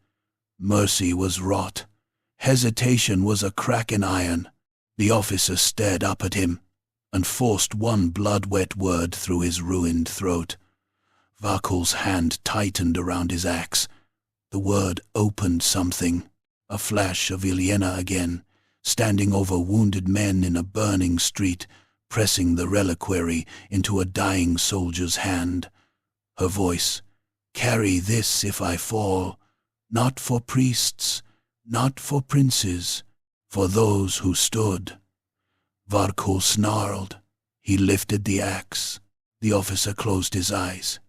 Mercy was wrought. Hesitation was a crack in iron. The officer stared up at him and forced one blood-wet word through his ruined throat. Varkul's hand tightened around his axe. The word opened something. A flash of Ilyena again, standing over wounded men in a burning street, pressing the reliquary into a dying soldier's hand. Her voice, "Carry this if I fall, not for priests, not for princes, for those who stood." Varkul snarled. He lifted the axe. The officer closed his eyes.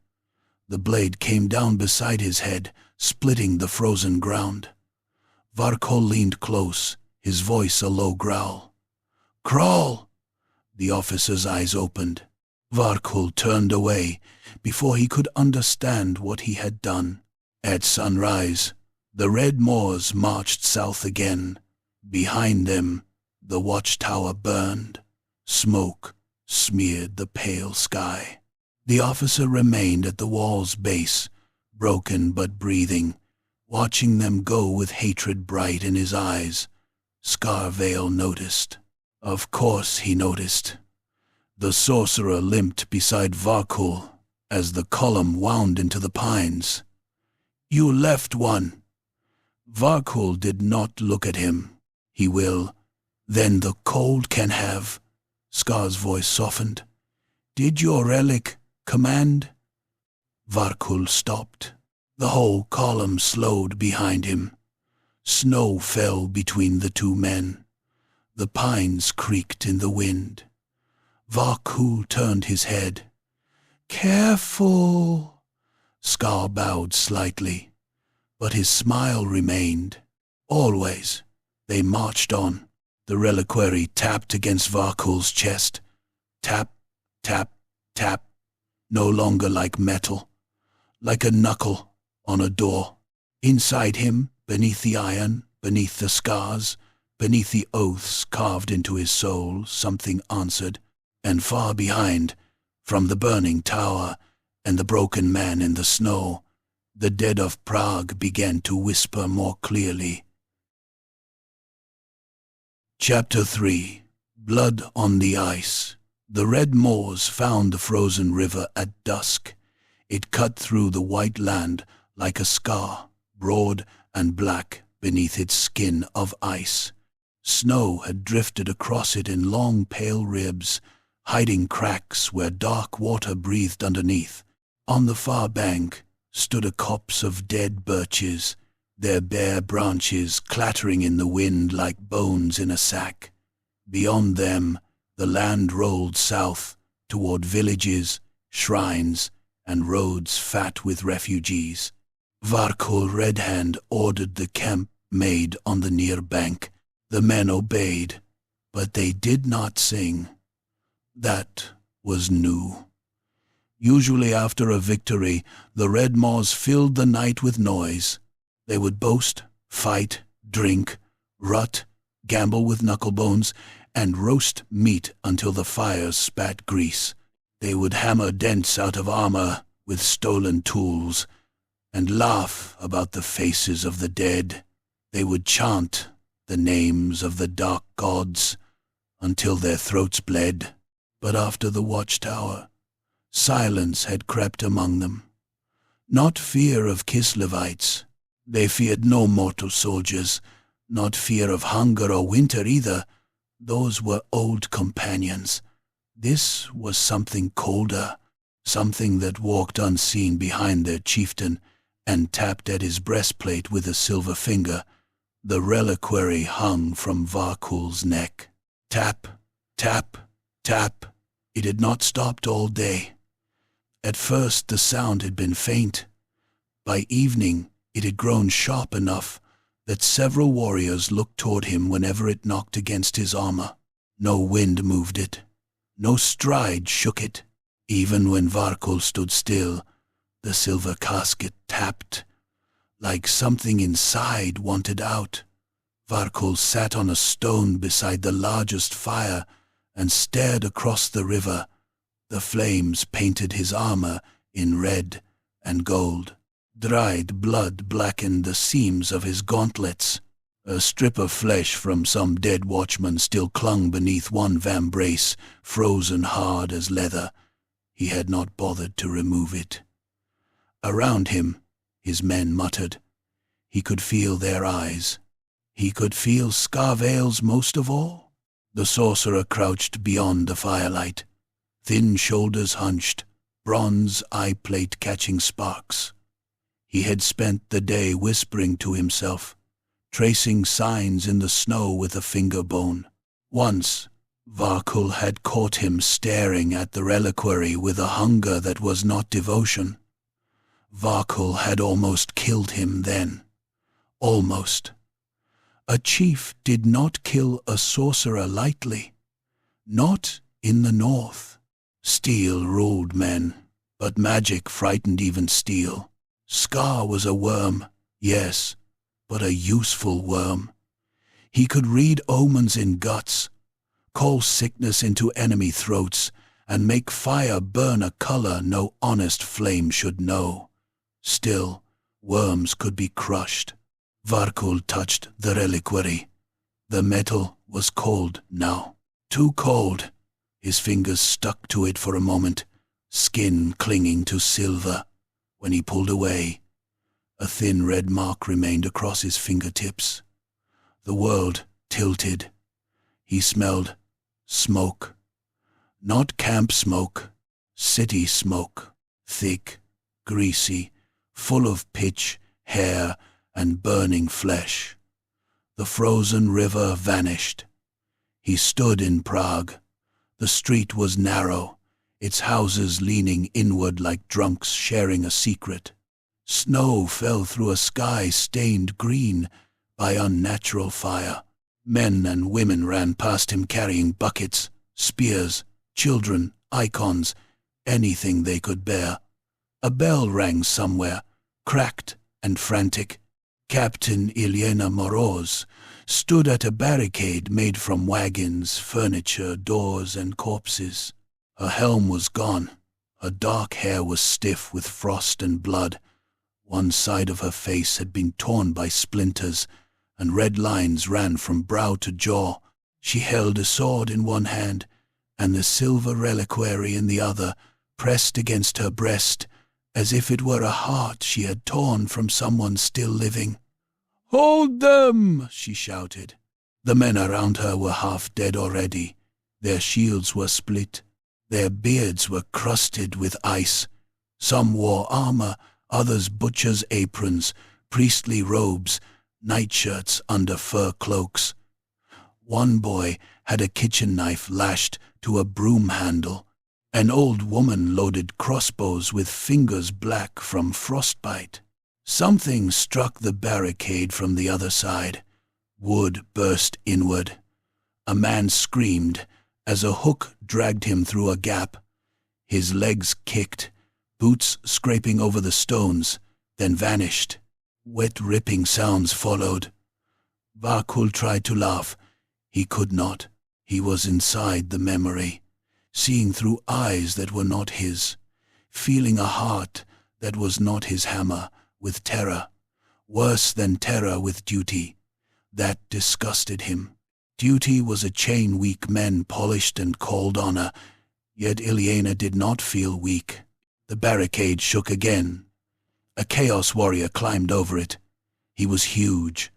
The blade came down beside his head, splitting the frozen ground. Varkul leaned close, his voice a low growl. "Crawl!" The officer's eyes opened. Varkul turned away before he could understand what he had done. At sunrise, the red Moors marched south again. Behind them, the watchtower burned. Smoke smeared the pale sky. The officer remained at the wall's base, broken but breathing, watching them go with hatred bright in his eyes. Scarvale noticed. Of course he noticed. The sorcerer limped beside Varkul as the column wound into the pines. "You left one." Varkul did not look at him. "He will. Then the cold can have." Scar's voice softened. "Did your relic command?" Varkul stopped. The whole column slowed behind him. Snow fell between the two men. The pines creaked in the wind. Varkul turned his head. "Careful!" Scar bowed slightly, but his smile remained. Always. They marched on. The reliquary tapped against Varkul's chest. Tap, tap, tap. No longer like metal, like a knuckle on a door. Inside him, beneath the iron, beneath the scars, beneath the oaths carved into his soul, something answered. And far behind, from the burning tower and the broken man in the snow, the dead of Prague began to whisper more clearly. Chapter 3. Blood on the Ice. The red Moors found the frozen river at dusk. It cut through the white land like a scar, broad and black beneath its skin of ice. Snow had drifted across it in long pale ribs, hiding cracks where dark water breathed underneath. On the far bank stood a copse of dead birches, their bare branches clattering in the wind like bones in a sack. Beyond them, the land rolled south toward villages, shrines, and roads fat with refugees. Varkul Red Hand ordered the camp made on the near bank. The men obeyed, but they did not sing. That was new. Usually after a victory, the Red Moors filled the night with noise. They would boast, fight, drink, rut, gamble with knucklebones, and roast meat until the fires spat grease. They would hammer dents out of armor with stolen tools, and laugh about the faces of the dead. They would chant the names of the dark gods until their throats bled. But after the watchtower, silence had crept among them. Not fear of Kislevites. They feared no mortal soldiers, not fear of hunger or winter either. Those were old companions. This was something colder, something that walked unseen behind their chieftain and tapped at his breastplate with a silver finger. The reliquary hung from Varkul's neck. Tap, tap, tap. It had not stopped all day. At first the sound had been faint. By evening it had grown sharp enough that several warriors looked toward him whenever it knocked against his armor. No wind moved it. No stride shook it. Even when Varkul stood still, the silver casket tapped, like something inside wanted out. Varkul sat on a stone beside the largest fire and stared across the river. The flames painted his armor in red and gold. Dried blood blackened the seams of his gauntlets. A strip of flesh from some dead watchman still clung beneath one vambrace, frozen hard as leather. He had not bothered to remove it. Around him, his men muttered. He could feel their eyes. He could feel Scarvale's most of all. The sorcerer crouched beyond the firelight, thin shoulders hunched, bronze eye plate catching sparks. He had spent the day whispering to himself, tracing signs in the snow with a finger bone. Once, Varkul had caught him staring at the reliquary with a hunger that was not devotion. Varkul had almost killed him then. Almost. A chief did not kill a sorcerer lightly. Not in the north. Steel ruled men, but magic frightened even steel. Scar was a worm, yes, but a useful worm. He could read omens in guts, call sickness into enemy throats, and make fire burn a color no honest flame should know. Still, worms could be crushed. Varkul touched the reliquary. The metal was cold now. Too cold. His fingers stuck to it for a moment, skin clinging to silver. When he pulled away, a thin red mark remained across his fingertips. The world tilted. He smelled smoke. Not camp smoke, city smoke. Thick, greasy, full of pitch, hair, and burning flesh. The frozen river vanished. He stood in Prague. The street was narrow, its houses leaning inward like drunks sharing a secret. Snow fell through a sky stained green by unnatural fire. Men and women ran past him carrying buckets, spears, children, icons, anything they could bear. A bell rang somewhere, cracked and frantic. Captain Elena Moroz stood at a barricade made from wagons, furniture, doors, and corpses. Her helm was gone. Her dark hair was stiff with frost and blood. One side of her face had been torn by splinters, and red lines ran from brow to jaw. She held a sword in one hand, and the silver reliquary in the other, pressed against her breast, as if it were a heart she had torn from someone still living. "Hold them!" she shouted. The men around her were half dead already. Their shields were split. Their beards were crusted with ice. Some wore armor, others butchers' aprons, priestly robes, nightshirts under fur cloaks. One boy had a kitchen knife lashed to a broom handle. An old woman loaded crossbows with fingers black from frostbite. Something struck the barricade from the other side. Wood burst inward. A man screamed as a hook dragged him through a gap. His legs kicked, boots scraping over the stones, then vanished. Wet ripping sounds followed. Varkul tried to laugh. He could not. He was inside the memory, seeing through eyes that were not his, feeling a heart that was not his hammer, with terror, worse than terror with duty. That disgusted him. Duty was a chain weak men polished and called honor, yet Ilyena did not feel weak. The barricade shook again. A chaos warrior climbed over it. He was huge,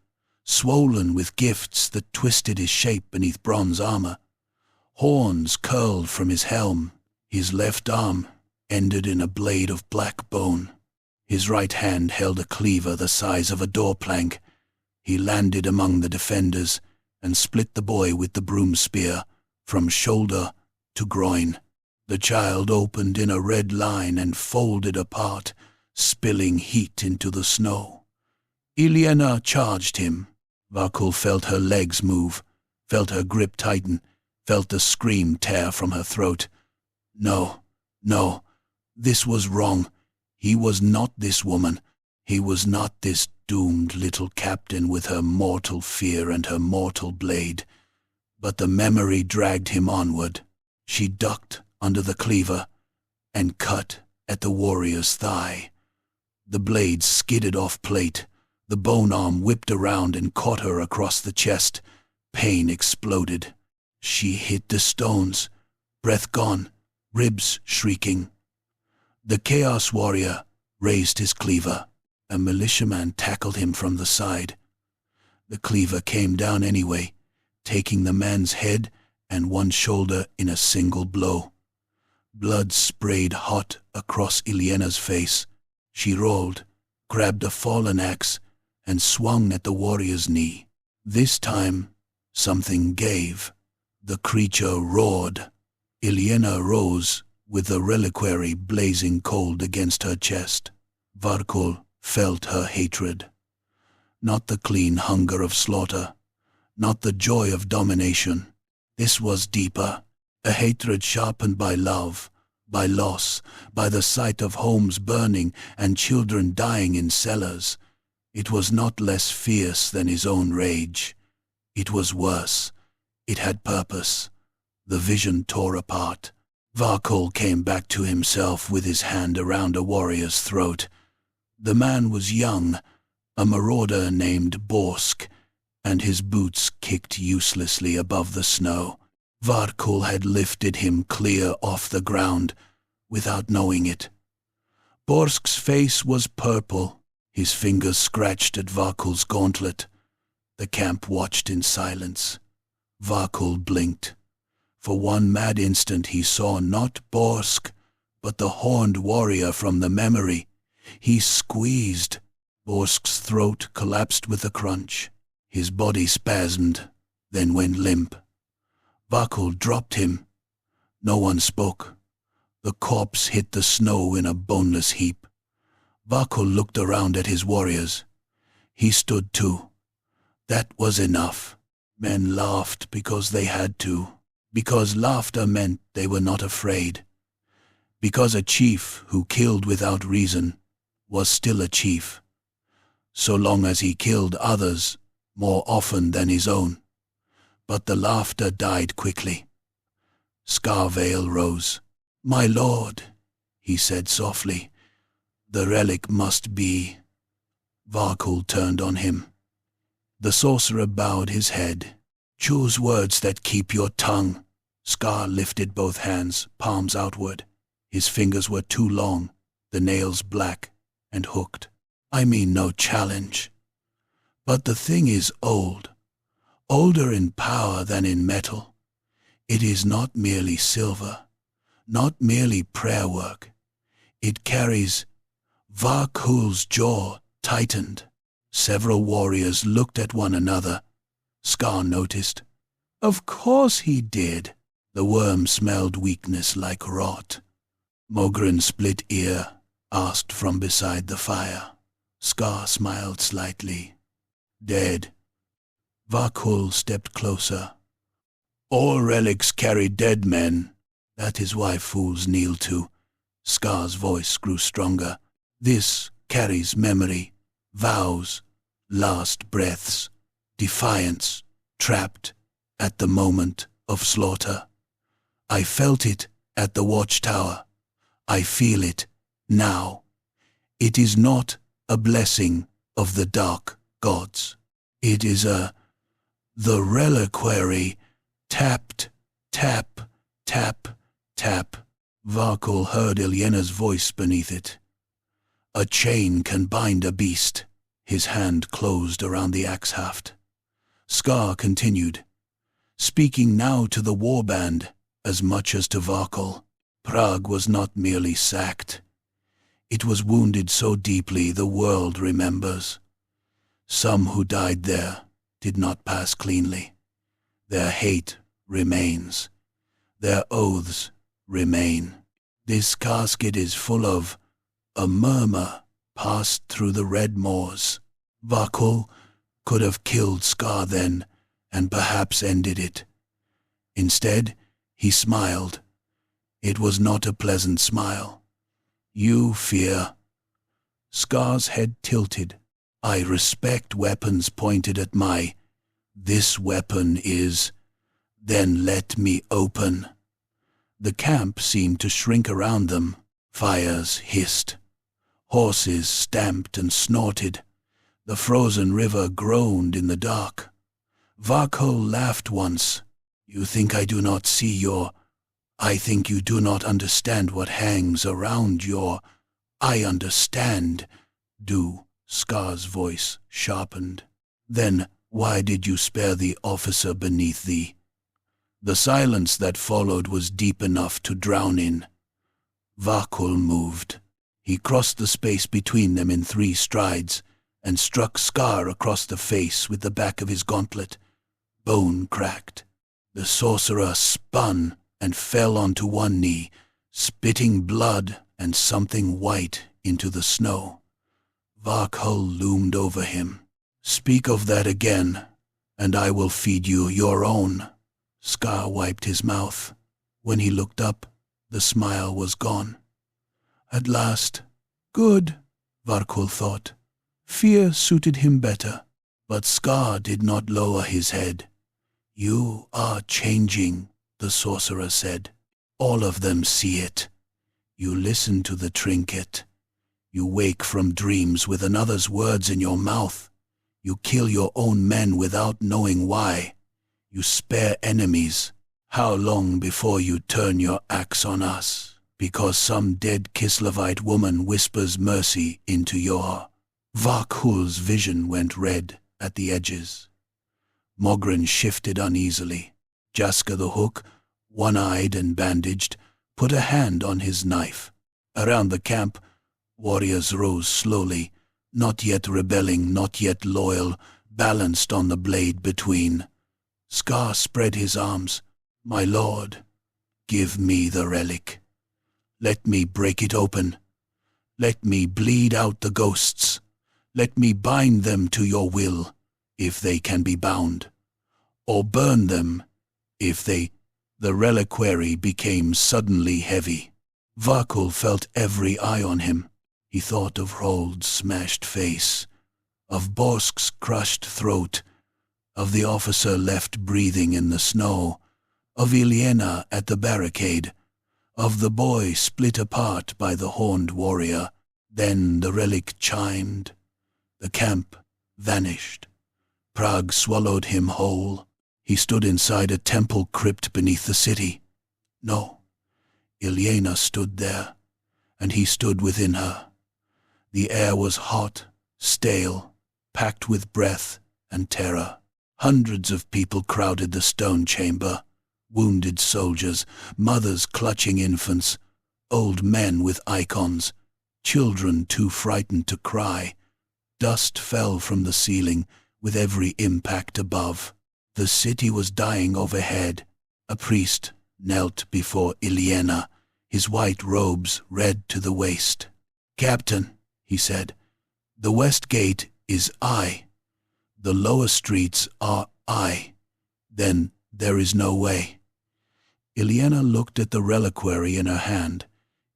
swollen with gifts that twisted his shape beneath bronze armor. Horns curled from his helm. His left arm ended in a blade of black bone. His right hand held a cleaver the size of a door plank. He landed among the defenders and split the boy with the broom spear from shoulder to groin. The child opened in a red line and folded apart, spilling heat into the snow. Ilyena charged him. Varkul felt her legs move, felt her grip tighten, felt the scream tear from her throat. No, no, this was wrong. He was not this woman. He was not this doomed little captain with her mortal fear and her mortal blade. but the memory dragged him onward. She ducked under the cleaver and cut at the warrior's thigh. The blade skidded off plate. The bone arm whipped around and caught her across the chest. Pain exploded. She hit the stones, breath gone, ribs shrieking. The Chaos Warrior raised his cleaver. A militiaman tackled him from the side. The cleaver came down anyway, taking the man's head and one shoulder in a single blow. Blood sprayed hot across Ilyena's face. She rolled, grabbed a fallen axe, and swung at the warrior's knee. This time, something gave. The creature roared. Ilyena rose, with the reliquary blazing cold against her chest. Varkol felt her hatred. Not the clean hunger of slaughter, not the joy of domination. This was deeper, a hatred sharpened by love, by loss, by the sight of homes burning and children dying in cellars. It was not less fierce than his own rage. It was worse. It had purpose. The vision tore apart. Varkol came back to himself with his hand around a warrior's throat. The man was young, a marauder named Borsk, and his boots kicked uselessly above the snow. Varkol had lifted him clear off the ground, without knowing it. Borsk's face was purple. His fingers scratched at Varkol's gauntlet. The camp watched in silence. Varkol blinked. For one mad instant he saw not Borsk, but the horned warrior from the memory. He squeezed. Borsk's throat collapsed with a crunch. His body spasmed, then went limp. Varkol dropped him. No one spoke. The corpse hit the snow in a boneless heap. Varkol looked around at his warriors. He stood too. That was enough. Men laughed because they had to, because laughter meant they were not afraid, because a chief who killed without reason was still a chief, so long as he killed others more often than his own. But the laughter died quickly. Scarvale rose. "My lord," he said softly, "the relic must be." Varkol turned on him. The sorcerer bowed his head. "Choose words that keep your tongue." Scar lifted both hands, palms outward. His fingers were too long, the nails black and hooked. "I mean no challenge. But the thing is old, older in power than in metal. It is not merely silver, not merely prayer work. It carries—" Varkol's jaw tightened. Several warriors looked at one another. Scar noticed. Of course he did. The worm smelled weakness like rot. Mogren Split Ear asked from beside the fire. Scar smiled slightly. "Dead." Varkol stepped closer. "All relics carry dead men. That is why fools kneel to." Scar's voice grew stronger. "This carries memory, vows, last breaths, defiance, trapped at the moment of slaughter. I felt it at the watchtower. I feel it now. It is not a blessing of the dark gods. It is the reliquary tapped, tap, tap, tap." Varkol heard Ilyena's voice beneath it. "A chain can bind a beast." His hand closed around the axe haft. Scar continued, speaking now to the warband as much as to Varkol. Prague was not merely sacked. It was wounded so deeply the world remembers. Some who died there did not pass cleanly. Their hate remains. Their oaths remain. This casket is full of— A murmur passed through the red moors. Varkol could have killed Scar then, and perhaps ended it. Instead, he smiled. It was not a pleasant smile. "You fear." Scar's head tilted. "I respect weapons pointed at my— This weapon is— Then let me open." The camp seemed to shrink around them. Fires hissed. Horses stamped and snorted. The frozen river groaned in the dark. Varkol laughed once. "You think I do not see your... I think you do not understand what hangs around your... I understand." "Do," Scar's voice sharpened. "Then why did you spare the officer beneath thee?" The silence that followed was deep enough to drown in. Varkol moved. He crossed the space between them in 3 strides and struck Scar across the face with the back of his gauntlet. Bone cracked. The sorcerer spun and fell onto one knee, spitting blood and something white into the snow. Varkol loomed over him. "Speak of that again, and I will feed you your own." Scar wiped his mouth. When he looked up, the smile was gone. At last. Good, Varkol thought. Fear suited him better. But Scar did not lower his head. "You are changing," the sorcerer said. "All of them see it. You listen to the trinket. You wake from dreams with another's words in your mouth. You kill your own men without knowing why. You spare enemies. How long before you turn your axe on us? Because some dead Kislevite woman whispers mercy into your..." Varkul's vision went red at the edges. Mogren shifted uneasily. Jaska the Hook, one-eyed and bandaged, put a hand on his knife. Around the camp, warriors rose slowly, not yet rebelling, not yet loyal, balanced on the blade between. Scar spread his arms. "My lord, give me the relic. Let me break it open. Let me bleed out the ghosts. Let me bind them to your will, if they can be bound. Or burn them, if they..." The reliquary became suddenly heavy. Varkul felt every eye on him. He thought of Hrold's smashed face, of Borsk's crushed throat, of the officer left breathing in the snow, of Iliena at the barricade, of the boy split apart by the horned warrior. Then the relic chimed. The camp vanished. Prague swallowed him whole. He stood inside a temple crypt beneath the city. No, Iliena stood there, and he stood within her. The air was hot, stale, packed with breath and terror. Hundreds of people crowded the stone chamber. Wounded soldiers, mothers clutching infants, old men with icons, children too frightened to cry. Dust fell from the ceiling with every impact above. The city was dying overhead. A priest knelt before Iliena, his white robes red to the waist. "Captain," he said, "the west gate is I. The lower streets are I. Then there is no way." Iliena looked at the reliquary in her hand.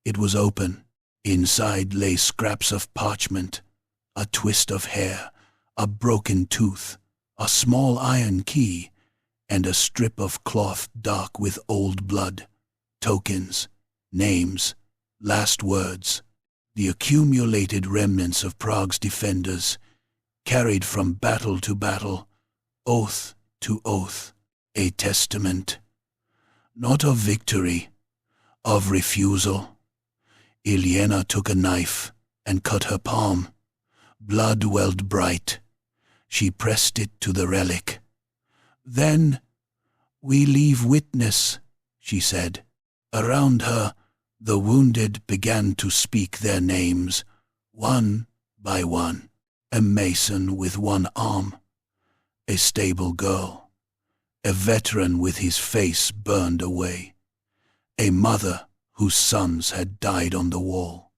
It was open. Inside lay scraps of parchment, a twist of hair, a broken tooth, a small iron key, and a strip of cloth dark with old blood. Tokens, names, last words, the accumulated remnants of Prague's defenders, carried from battle to battle, oath to oath, a testament. Not of victory, of refusal. Iliena took a knife and cut her palm. Blood welled bright. She pressed it to the relic. "Then we leave witness," she said. Around her, the wounded began to speak their names, one by one. A mason with one arm, a stable girl, a veteran with his face burned away, a mother whose sons had died on the wall,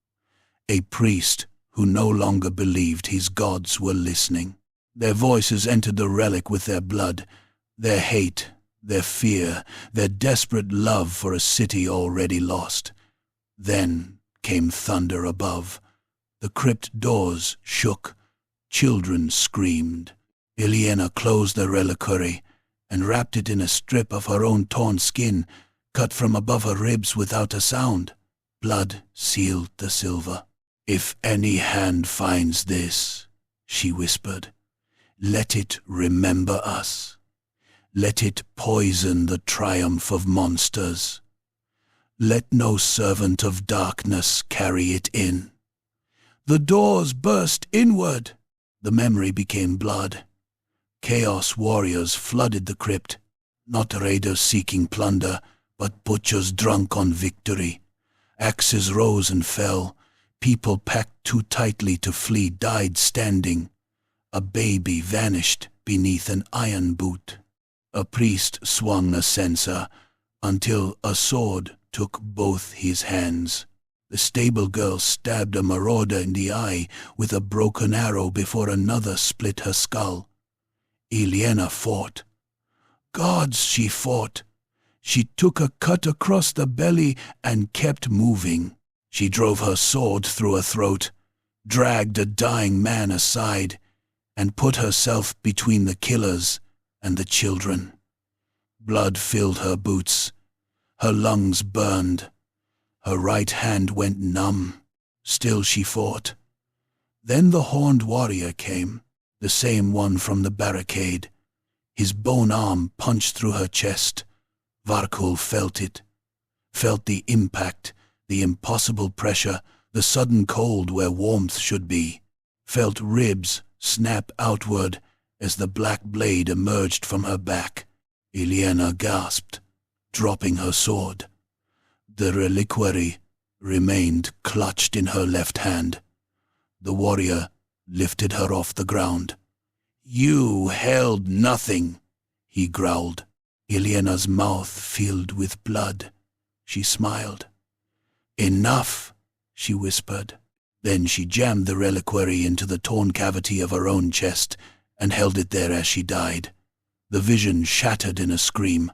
a priest who no longer believed his gods were listening. Their voices entered the relic with their blood, their hate, their fear, their desperate love for a city already lost. Then came thunder above. The crypt doors shook. Children screamed. Iliena closed the reliquary and wrapped it in a strip of her own torn skin, cut from above her ribs without a sound. Blood sealed the silver. "If any hand finds this," she whispered, "let it remember us. Let it poison the triumph of monsters. Let no servant of darkness carry it in." The doors burst inward. The memory became blood. Chaos warriors flooded the crypt, not raiders seeking plunder, but butchers drunk on victory. Axes rose and fell. People packed too tightly to flee died standing. A baby vanished beneath an iron boot. A priest swung a censer until a sword took both his hands. The stable girl stabbed a marauder in the eye with a broken arrow before another split her skull. Iliana fought. Gods, she fought. She took a cut across the belly and kept moving. She drove her sword through a throat, dragged a dying man aside, and put herself between the killers and the children. Blood filled her boots. Her lungs burned. Her right hand went numb. Still she fought. Then the horned warrior came, the same one from the barricade. His bone arm punched through her chest. Varkul felt it, felt the impact, the impossible pressure, the sudden cold where warmth should be, felt ribs snap outward as the black blade emerged from her back. Iliana gasped, dropping her sword. The reliquary remained clutched in her left hand. The warrior lifted her off the ground. "You held nothing," he growled. Iliana's mouth filled with blood. She smiled. "Enough," she whispered. Then she jammed the reliquary into the torn cavity of her own chest and held it there as she died. The vision shattered in a scream.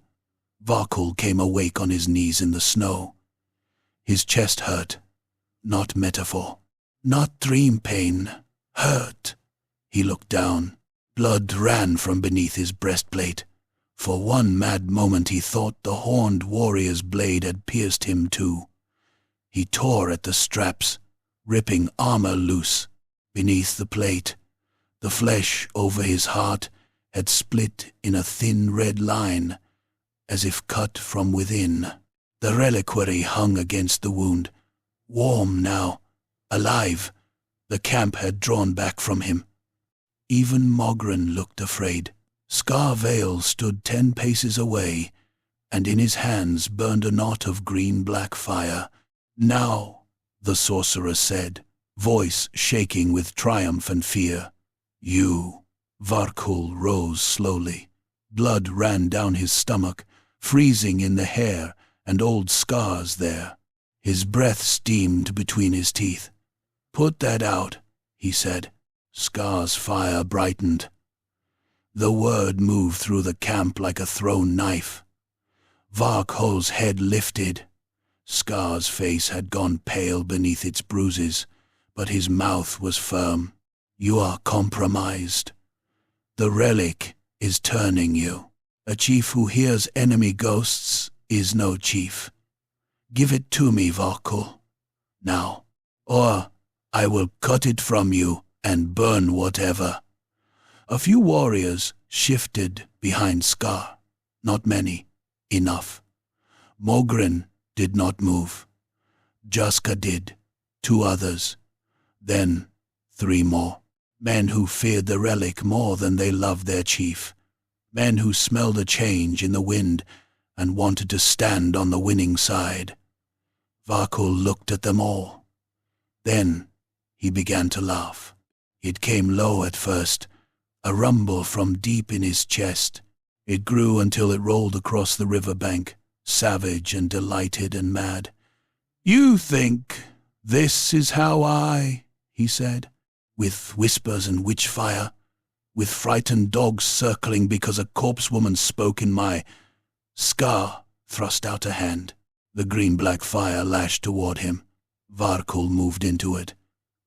Varkul came awake on his knees in the snow. His chest hurt. Not metaphor. Not dream pain. Hurt. He looked down. Blood ran from beneath his breastplate. For one mad moment he thought the horned warrior's blade had pierced him too. He tore at the straps, ripping armor loose. Beneath the plate, the flesh over his heart had split in a thin red line, as if cut from within. The reliquary hung against the wound, warm now, alive. The camp had drawn back from him. Even Mogren looked afraid. Scar Vale stood 10 paces away, and in his hands burned a knot of green-black fire. "Now," the sorcerer said, voice shaking with triumph and fear. "You." Varkul rose slowly. Blood ran down his stomach, freezing in the hair and old scars there. His breath steamed between his teeth. "Put that out," he said. Scar's fire brightened. The word moved through the camp like a thrown knife. Varkul's head lifted. Scar's face had gone pale beneath its bruises, but his mouth was firm. "You are compromised. The relic is turning you. A chief who hears enemy ghosts is no chief. Give it to me, Varkul, now, or I will cut it from you and burn whatever." A few warriors shifted behind Scar. Not many. Enough. Mogren did not move. Jaska did. 2 others. Then 3 more. Men who feared the relic more than they loved their chief. Men who smelled a change in the wind and wanted to stand on the winning side. Varkul looked at them all. Then he began to laugh. It came low at first, a rumble from deep in his chest. It grew until it rolled across the riverbank, savage and delighted and mad. "You think this is how I," he said, with whispers and witch-fire, with frightened dogs circling because a corpse-woman spoke in my... Scar thrust out a hand. The green-black fire lashed toward him. Varkul moved into it.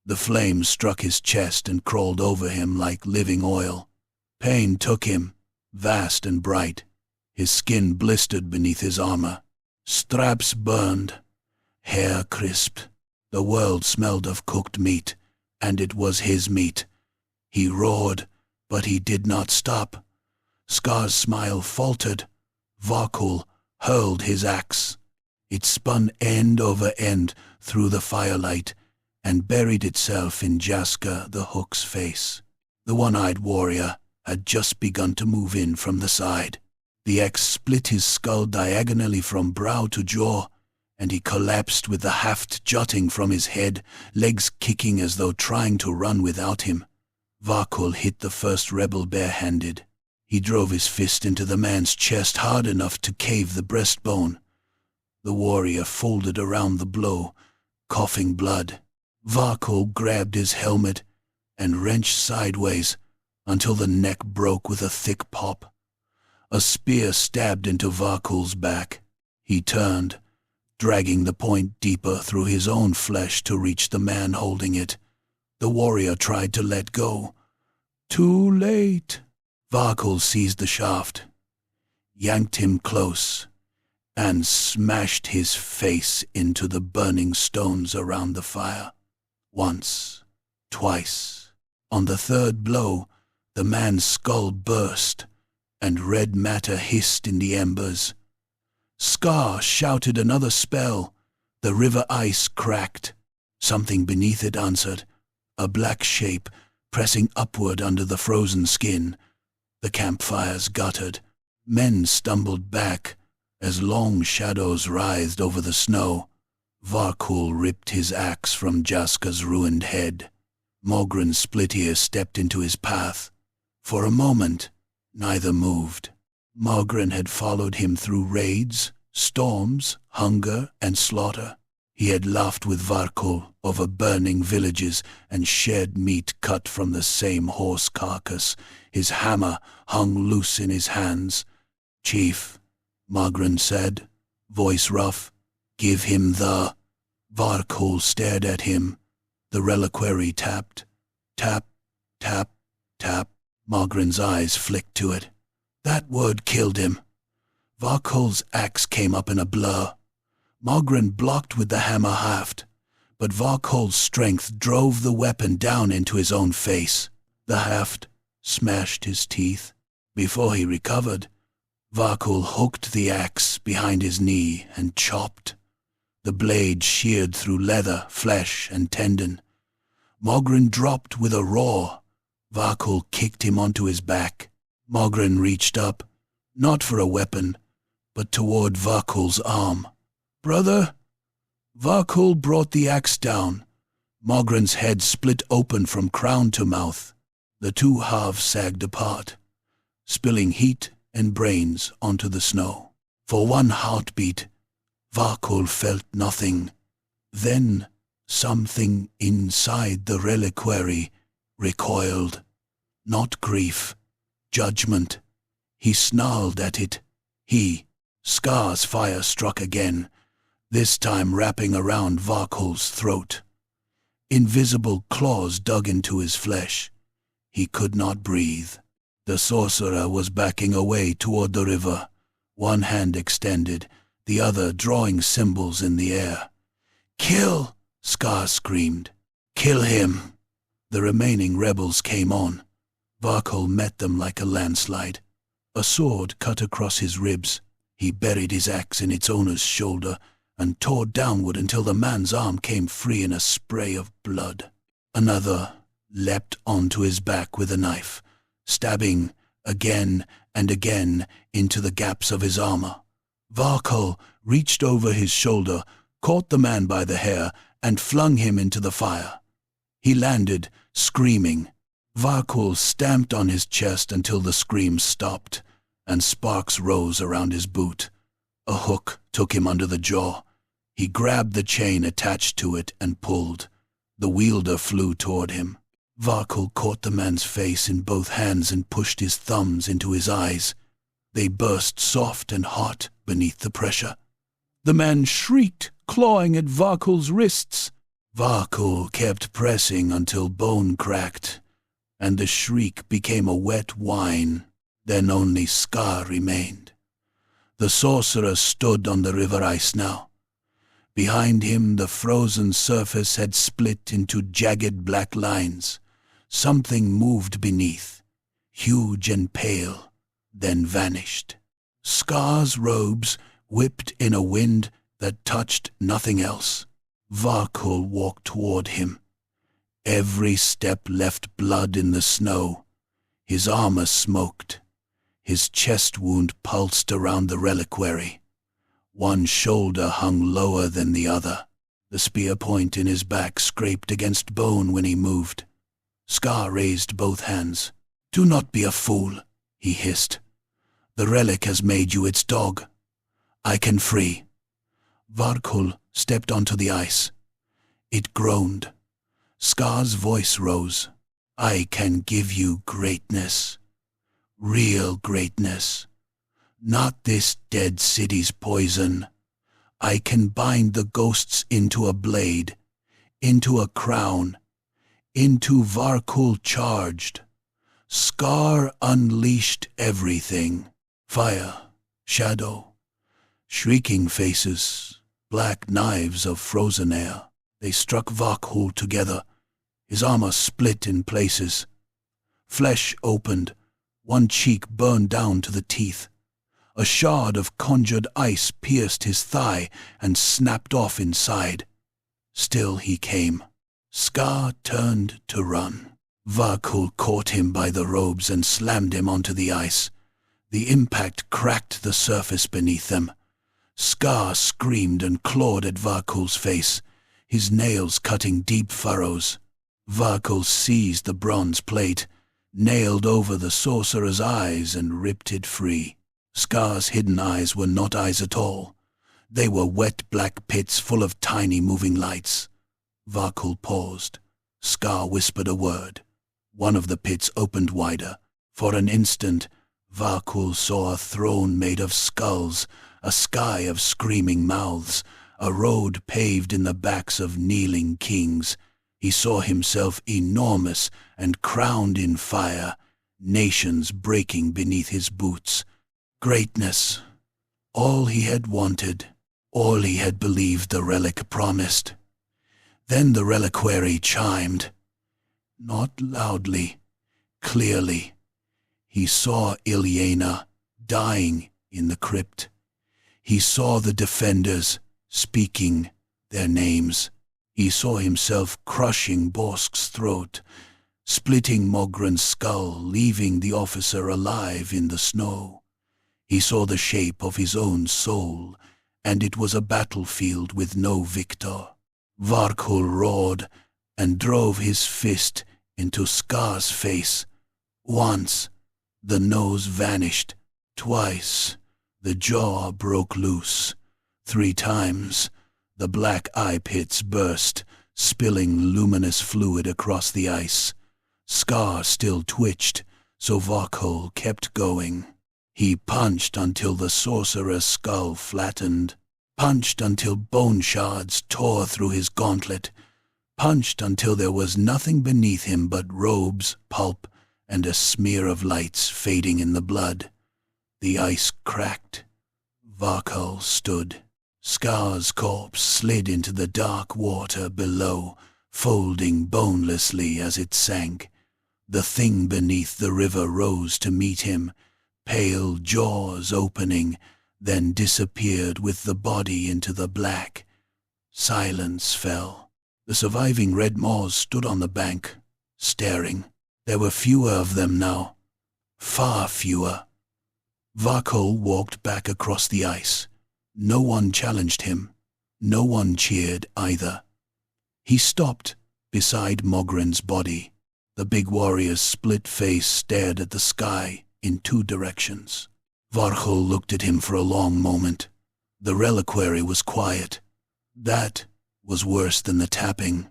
The flame struck his chest and crawled over him like living oil. Pain took him, vast and bright. His skin blistered beneath his armor. Straps burned, hair crisped. The world smelled of cooked meat, and it was his meat. He roared, but he did not stop. Scar's smile faltered. Varkul hurled his axe. It spun end over end through the firelight and buried itself in Jaska the Hook's face. The one-eyed warrior had just begun to move in from the side. The axe split his skull diagonally from brow to jaw, and he collapsed with the haft jutting from his head, legs kicking as though trying to run without him. Varkul hit the first rebel barehanded. He drove his fist into the man's chest hard enough to cave the breastbone. The warrior folded around the blow, coughing blood. Varkul grabbed his helmet and wrenched sideways until the neck broke with a thick pop. A spear stabbed into Varkul's back. He turned, dragging the point deeper through his own flesh to reach the man holding it. The warrior tried to let go. Too late. Varkul seized the shaft, yanked him close, and smashed his face into the burning stones around the fire. Once, twice. On the third blow, the man's skull burst, and red matter hissed in the embers. Scar shouted another spell. The river ice cracked. Something beneath it answered, a black shape pressing upward under the frozen skin. The campfires guttered. Men stumbled back as long shadows writhed over the snow. Varkul ripped his axe from Jaska's ruined head. Mogren's split ear stepped into his path. For a moment, neither moved. Mogren had followed him through raids, storms, hunger, and slaughter. He had laughed with Varkul over burning villages and shared meat cut from the same horse carcass. His hammer hung loose in his hands. "Chief," Mogren said, voice rough, "give him the—" Varkul stared at him. The reliquary tapped. Tap, tap, tap. Mogren's eyes flicked to it. That word killed him. Varkul's axe came up in a blur. Mogren blocked with the hammer haft, but Varkul's strength drove the weapon down into his own face. The haft smashed his teeth. Before he recovered, Varkul hooked the axe behind his knee and chopped. The blade sheared through leather, flesh, and tendon. Mogren dropped with a roar. Varkul kicked him onto his back. Mogren reached up, not for a weapon, but toward Varkul's arm. "Brother?" Varkul brought the axe down. Mogren's head split open from crown to mouth. The two halves sagged apart, spilling heat and brains onto the snow. For one heartbeat, Varkul felt nothing. Then something inside the reliquary recoiled. Not grief, judgment. He snarled at it. Scar's fire struck again, this time wrapping around Varkul's throat. Invisible claws dug into his flesh. He could not breathe. The sorcerer was backing away toward the river, one hand extended, the other drawing symbols in the air. "Kill!" Scar screamed. "Kill him!" The remaining rebels came on. Varkul met them like a landslide. A sword cut across his ribs. He buried his axe in its owner's shoulder and tore downward until the man's arm came free in a spray of blood. Another leapt onto his back with a knife, stabbing again and again into the gaps of his armor. Varkul reached over his shoulder, caught the man by the hair, and flung him into the fire. He landed, screaming. Varkul stamped on his chest until the screams stopped, and sparks rose around his boot. A hook took him under the jaw. He grabbed the chain attached to it and pulled. The wielder flew toward him. Varkul caught the man's face in both hands and pushed his thumbs into his eyes. They burst soft and hot beneath the pressure. The man shrieked, clawing at Varkul's wrists. Varkul kept pressing until bone cracked, and the shriek became a wet whine. Then only Scar remained. The sorcerer stood on the river ice now. Behind him, the frozen surface had split into jagged black lines. Something moved beneath, huge and pale, then vanished. Scar's robes whipped in a wind that touched nothing else. Varkul walked toward him. Every step left blood in the snow. His armor smoked. His chest wound pulsed around the reliquary. One shoulder hung lower than the other. The spear point in his back scraped against bone when he moved. Scar raised both hands. "Do not be a fool," he hissed. "The relic has made you its dog. I can free." Varkul stepped onto the ice. It groaned. Scar's voice rose. "I can give you greatness. Real greatness. Not this dead city's poison. I can bind the ghosts into a blade, into a crown, into Varkul charged." Scar unleashed everything. Fire, shadow, shrieking faces, black knives of frozen air. They struck Varkul together. His armor split in places. Flesh opened. One cheek burned down to the teeth. A shard of conjured ice pierced his thigh and snapped off inside. Still he came. Scar turned to run. Varkul caught him by the robes and slammed him onto the ice. The impact cracked the surface beneath them. Scar screamed and clawed at Varkul's face, his nails cutting deep furrows. Varkul seized the bronze plate, nailed over the sorcerer's eyes and ripped it free. Scar's hidden eyes were not eyes at all. They were wet black pits full of tiny moving lights. Varkul paused. Scar whispered a word. One of the pits opened wider. For an instant, Varkul saw a throne made of skulls, a sky of screaming mouths, a road paved in the backs of kneeling kings. He saw himself enormous and crowned in fire, nations breaking beneath his boots. Greatness, all he had wanted, all he had believed the relic promised. Then the reliquary chimed. Not loudly, clearly. He saw Ilyena dying in the crypt. He saw the defenders speaking their names. He saw himself crushing Borsk's throat, splitting Mogren's skull, leaving the officer alive in the snow. He saw the shape of his own soul, and it was a battlefield with no victor. Varkul roared and drove his fist into Scar's face. Once, the nose vanished. Twice, the jaw broke loose. 3 times, the black eye pits burst, spilling luminous fluid across the ice. Scar still twitched, so Varkul kept going. He punched until the sorcerer's skull flattened, punched until bone shards tore through his gauntlet, punched until there was nothing beneath him but robes, pulp, and a smear of lights fading in the blood. The ice cracked. Varkul stood. Scar's corpse slid into the dark water below, folding bonelessly as it sank. The thing beneath the river rose to meet him, pale jaws opening, then disappeared with the body into the black. Silence fell. The surviving red moors stood on the bank, staring. There were fewer of them now, far fewer. Varkul walked back across the ice. No one challenged him. No one cheered either. He stopped beside Mogren's body. The big warrior's split face stared at the sky in 2 directions. Varkul looked at him for a long moment. The reliquary was quiet. That was worse than the tapping.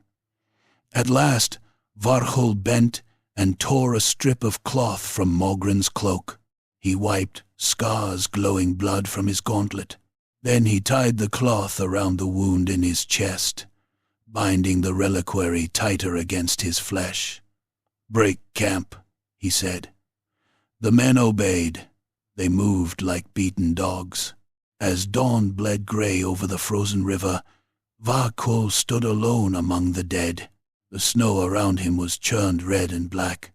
At last, Varkul bent and tore a strip of cloth from Mogren's cloak. He wiped Scar's glowing blood from his gauntlet. Then he tied the cloth around the wound in his chest, binding the reliquary tighter against his flesh. "Break camp," he said. The men obeyed. They moved like beaten dogs. As dawn bled grey over the frozen river, Varkol stood alone among the dead. The snow around him was churned red and black.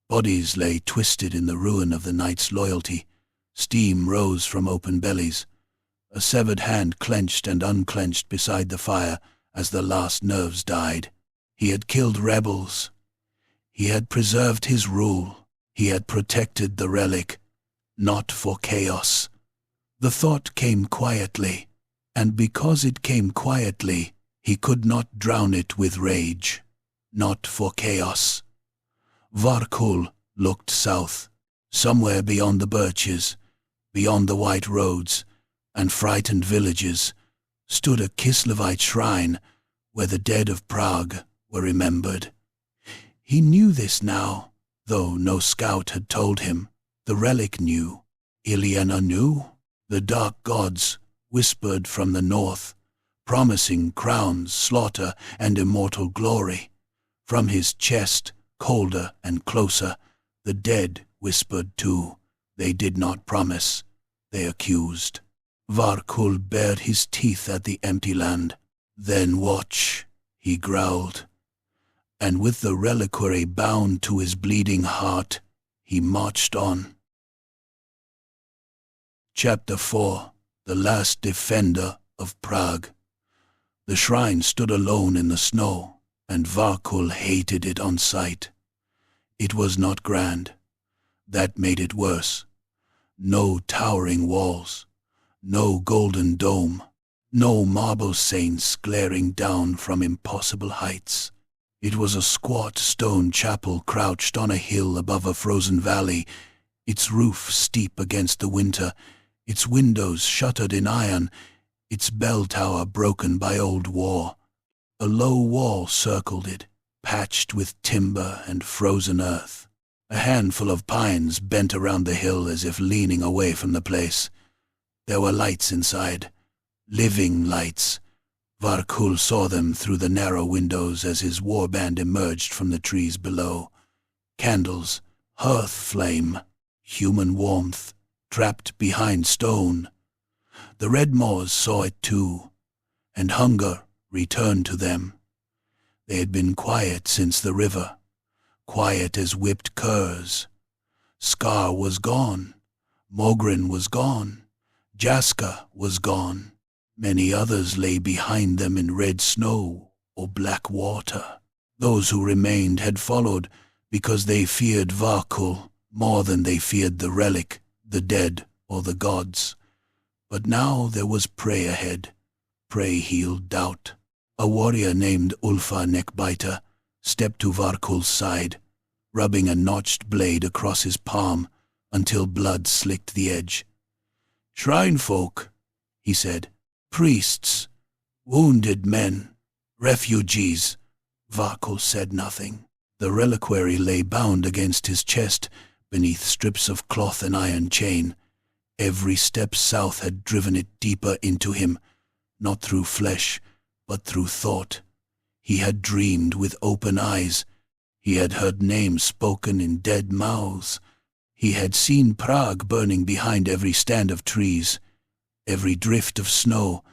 Bodies lay twisted in the ruin of the night's loyalty. Steam rose from open bellies. A severed hand clenched and unclenched beside the fire as the last nerves died. He had killed rebels. He had preserved his rule. He had protected the relic, not for chaos. The thought came quietly, and because it came quietly, he could not drown it with rage. Not for chaos. Varkul looked south. Somewhere beyond the birches, beyond the white roads and frightened villages, stood a Kislevite shrine where the dead of Prague were remembered. He knew this now, though no scout had told him. The relic knew. Ilyana knew. The dark gods whispered from the north, promising crowns, slaughter, and immortal glory. From his chest, colder and closer, the dead whispered too. They did not promise, they accused. Varkul bared his teeth at the empty land. "Then watch," he growled. And with the reliquary bound to his bleeding heart, he marched on. Chapter 4. The Last Defender of Prague. The shrine stood alone in the snow, and Varkul hated it on sight. It was not grand. That made it worse. No towering walls, no golden dome, no marble saints glaring down from impossible heights. It was a squat stone chapel crouched on a hill above a frozen valley, its roof steep against the winter, its windows shuttered in iron, its bell tower broken by old war. A low wall circled it, patched with timber and frozen earth. A handful of pines bent around the hill as if leaning away from the place. There were lights inside, living lights. Varkul saw them through the narrow windows as his warband emerged from the trees below. Candles, hearth flame, human warmth, trapped behind stone. The Red Moors saw it too, and hunger returned to them. They had been quiet since the river, quiet as whipped curs. Scar was gone, Mogren was gone, Jaska was gone. Many others lay behind them in red snow or black water. Those who remained had followed because they feared Varkul more than they feared the relic, the dead, or the gods. But now there was prey ahead. Prey healed doubt. A warrior named Ulfa Neckbiter stepped to Varkul's side, rubbing a notched blade across his palm until blood slicked the edge. "Shrine folk," he said. "Priests, wounded men, refugees." Varkul said nothing. The reliquary lay bound against his chest beneath strips of cloth and iron chain. Every step south had driven it deeper into him, not through flesh, but through thought. He had dreamed with open eyes. He had heard names spoken in dead mouths. He had seen Prague burning behind every stand of trees, every drift of snow,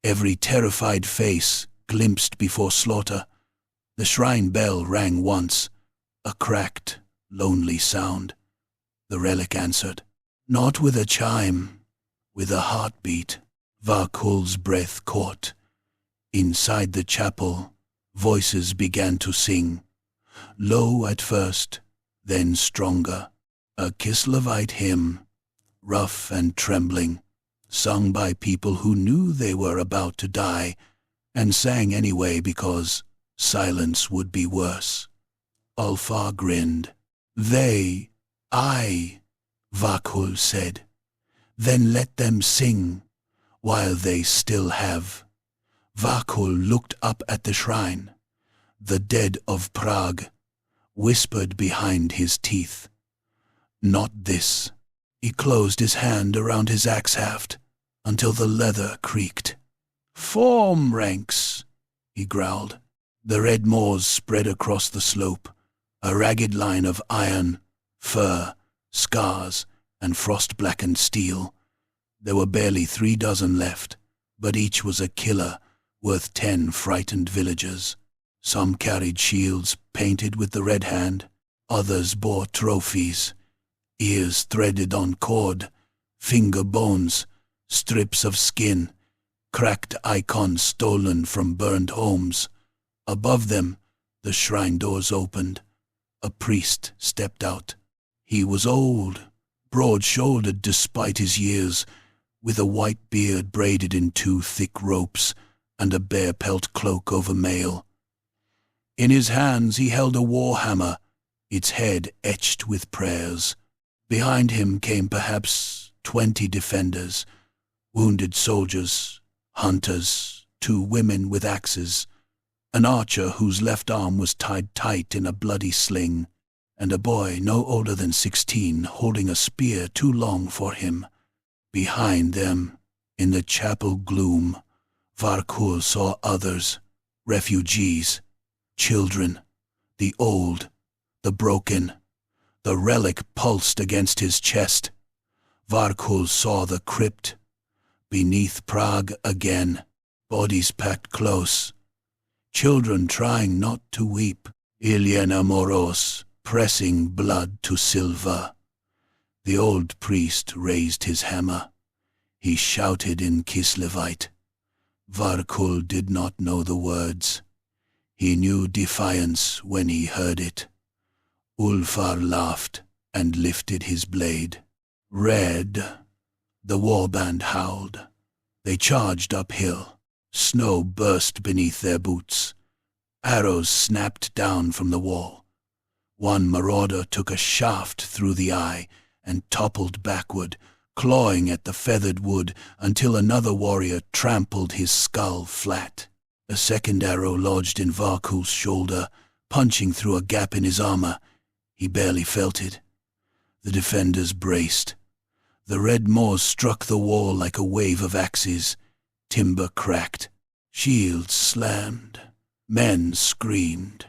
every terrified face glimpsed before slaughter. The shrine bell rang once, a cracked, lonely sound. The relic answered, not with a chime, with a heartbeat. Varkul's breath caught. Inside the chapel, voices began to sing, low at first, then stronger. A Kislevite hymn, rough and trembling, sung by people who knew they were about to die, and sang anyway because silence would be worse. Ulfa grinned. I, Varkul said. Then let them sing, while they still have. Varkul looked up at the shrine. The dead of Prague whispered behind his teeth. Not this. He closed his hand around his axe haft until the leather creaked. Form ranks, he growled. The red moors spread across the slope, a ragged line of iron, fur, scars, and frost-blackened steel. There were barely 3 dozen left, but each was a killer worth 10 frightened villagers. Some carried shields painted with the red hand, others bore trophies, ears threaded on cord, finger bones, strips of skin, cracked icons stolen from burned homes. Above them, the shrine doors opened. A priest stepped out. He was old, broad-shouldered despite his years, with a white beard braided in 2 thick ropes and a bear pelt cloak over mail. In his hands he held a warhammer, its head etched with prayers. Behind him came perhaps 20 defenders, wounded soldiers, hunters, 2 women with axes, an archer whose left arm was tied tight in a bloody sling, and a boy no older than 16 holding a spear too long for him. Behind them, in the chapel gloom, Varkul saw others, refugees, children, the old, the broken. The relic pulsed against his chest. Varkul saw the crypt. Beneath Prague again, bodies packed close. Children trying not to weep. Ilyena Moros, pressing blood to silver. The old priest raised his hammer. He shouted in Kislevite. Varkul did not know the words. He knew defiance when he heard it. Ulfar laughed and lifted his blade. Red, the warband howled. They charged uphill. Snow burst beneath their boots. Arrows snapped down from the wall. One marauder took a shaft through the eye and toppled backward, clawing at the feathered wood until another warrior trampled his skull flat. A second arrow lodged in Varkul's shoulder, punching through a gap in his armor. He barely felt it. The defenders braced. The red moors struck the wall like a wave of axes. Timber cracked. Shields slammed. Men screamed.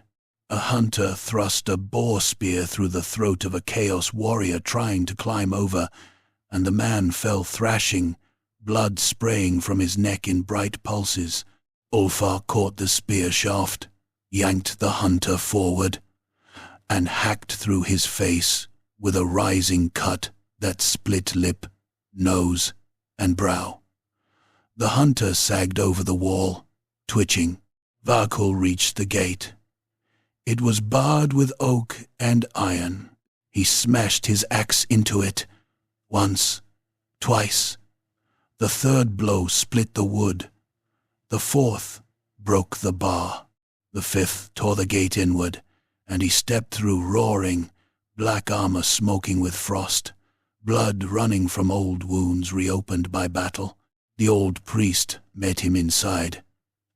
A hunter thrust a boar spear through the throat of a chaos warrior trying to climb over, and the man fell thrashing, blood spraying from his neck in bright pulses. Ulfar caught the spear shaft, yanked the hunter forward, and hacked through his face with a rising cut that split lip, nose, and brow. The hunter sagged over the wall, twitching. Varkul reached the gate. It was barred with oak and iron. He smashed his axe into it. Once, twice. The third blow split the wood. The fourth broke the bar. The fifth tore the gate inward, and he stepped through roaring, black armor smoking with frost, blood running from old wounds reopened by battle. The old priest met him inside.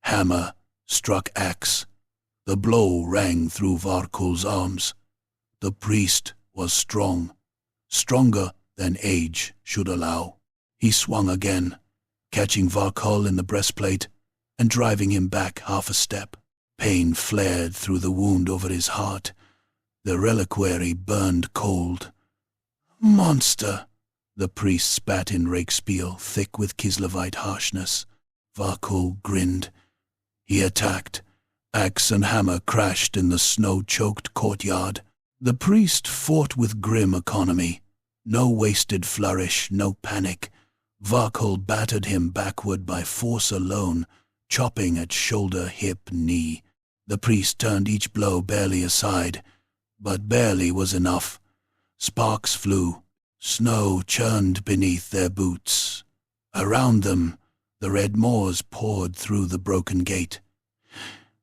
Hammer struck axe. The blow rang through Varkul's arms. The priest was strong, stronger than age should allow. He swung again, catching Varkul in the breastplate and driving him back half a step. Pain flared through the wound over his heart. The reliquary burned cold. "Monster!" The priest spat in Rakespiel, thick with Kislevite harshness. Varkul grinned. He attacked. Axe and hammer crashed in the snow-choked courtyard. The priest fought with grim economy. No wasted flourish, no panic. Varkul battered him backward by force alone, chopping at shoulder, hip, knee. The priest turned each blow barely aside, but barely was enough. Sparks flew. Snow churned beneath their boots. Around them, the red moors poured through the broken gate.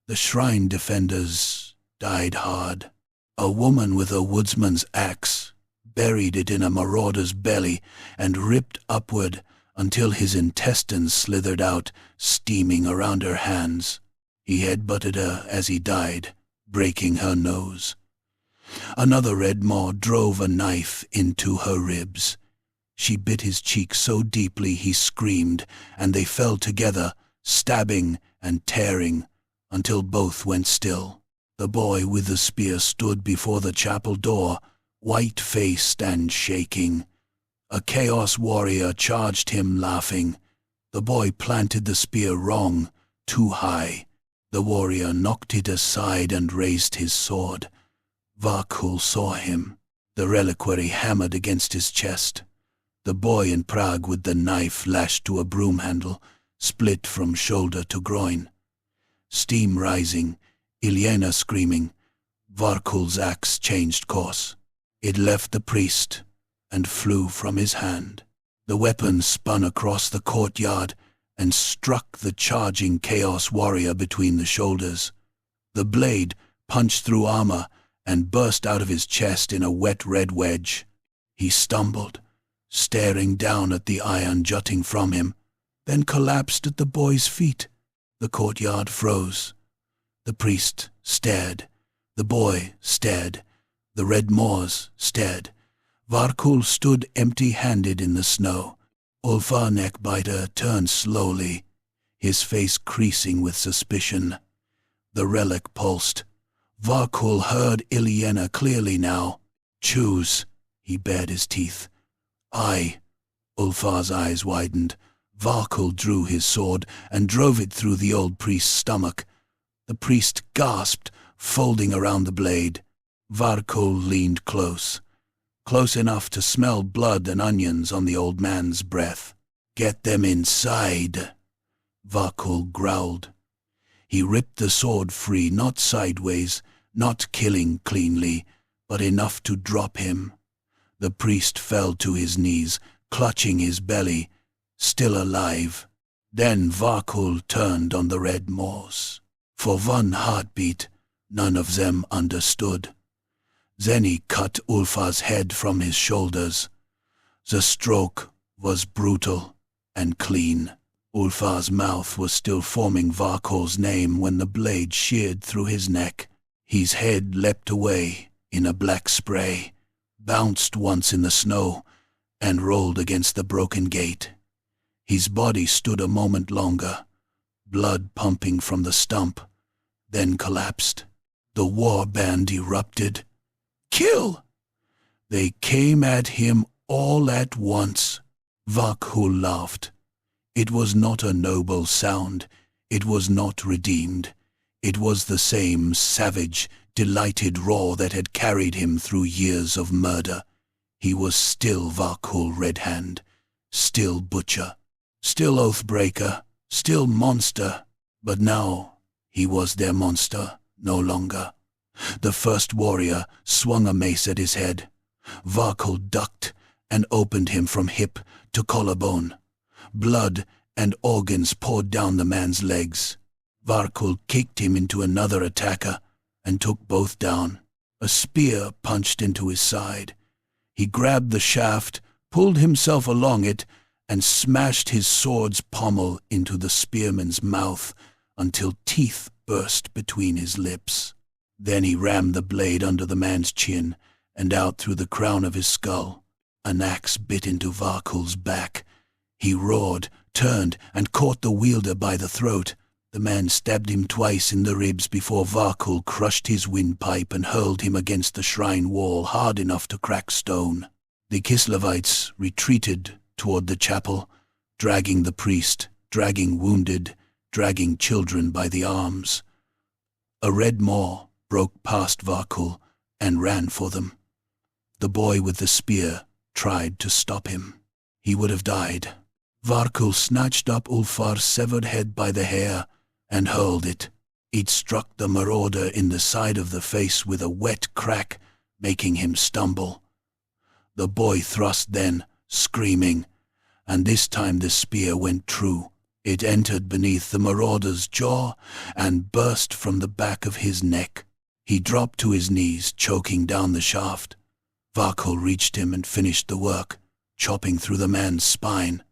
The shrine defenders died hard. A woman with a woodsman's axe buried it in a marauder's belly and ripped upward until his intestines slithered out, steaming around her hands. He headbutted her as he died, breaking her nose. Another red maw drove a knife into her ribs. She bit his cheek so deeply he screamed, and they fell together, stabbing and tearing, until both went still. The boy with the spear stood before the chapel door, white-faced and shaking. A chaos warrior charged him laughing. The boy planted the spear wrong, too high. The warrior knocked it aside and raised his sword. Varkul saw him. The reliquary hammered against his chest. The boy in Prague with the knife lashed to a broom handle, split from shoulder to groin. Steam rising, Ilyena screaming. Varkul's axe changed course. It left the priest and flew from his hand. The weapon spun across the courtyard and struck the charging chaos warrior between the shoulders. The blade punched through armor and burst out of his chest in a wet red wedge. He stumbled, staring down at the iron jutting from him, then collapsed at the boy's feet. The courtyard froze. The priest stared. The boy stared. The red moors stared. Varkul stood empty-handed in the snow. Ulfar Neckbiter turned slowly, his face creasing with suspicion. The relic pulsed. Varkul heard Ilyena clearly now. "Choose," he bared his teeth. "I." Ulfar's eyes widened. Varkul drew his sword and drove it through the old priest's stomach. The priest gasped, folding around the blade. Varkul leaned close enough to smell blood and onions on the old man's breath. "Get them inside," Varkul growled. He ripped the sword free, not sideways, not killing cleanly, but enough to drop him. The priest fell to his knees, clutching his belly, still alive. Then Varkul turned on the red moors. For one heartbeat, none of them understood. Zeni cut Ulfar's head from his shoulders. The stroke was brutal and clean. Ulfar's mouth was still forming Varkul's name when the blade sheared through his neck. His head leapt away in a black spray, bounced once in the snow, and rolled against the broken gate. His body stood a moment longer, blood pumping from the stump, then collapsed. The war band erupted. "Kill!" They came at him all at once. Varkul laughed. It was not a noble sound. It was not redeemed. It was the same savage, delighted roar that had carried him through years of murder. He was still Varkul Redhand, still butcher, still oathbreaker, still monster, but now he was their monster no longer. The first warrior swung a mace at his head. Varkul ducked and opened him from hip to collarbone. Blood and organs poured down the man's legs. Varkul kicked him into another attacker and took both down. A spear punched into his side. He grabbed the shaft, pulled himself along it, and smashed his sword's pommel into the spearman's mouth until teeth burst between his lips. Then he rammed the blade under the man's chin and out through the crown of his skull. An axe bit into Varkul's back. He roared, turned, and caught the wielder by the throat. The man stabbed him twice in the ribs before Varkul crushed his windpipe and hurled him against the shrine wall hard enough to crack stone. The Kislevites retreated toward the chapel, dragging the priest, dragging wounded, dragging children by the arms. A red maw broke past Varkul and ran for them. The boy with the spear tried to stop him. He would have died. Varkul snatched up Ulfar's severed head by the hair and hurled it. It struck the marauder in the side of the face with a wet crack, making him stumble. The boy thrust then, screaming, and this time the spear went true. It entered beneath the marauder's jaw and burst from the back of his neck. He dropped to his knees, choking down the shaft. Varkul reached him and finished the work, chopping through the man's spine.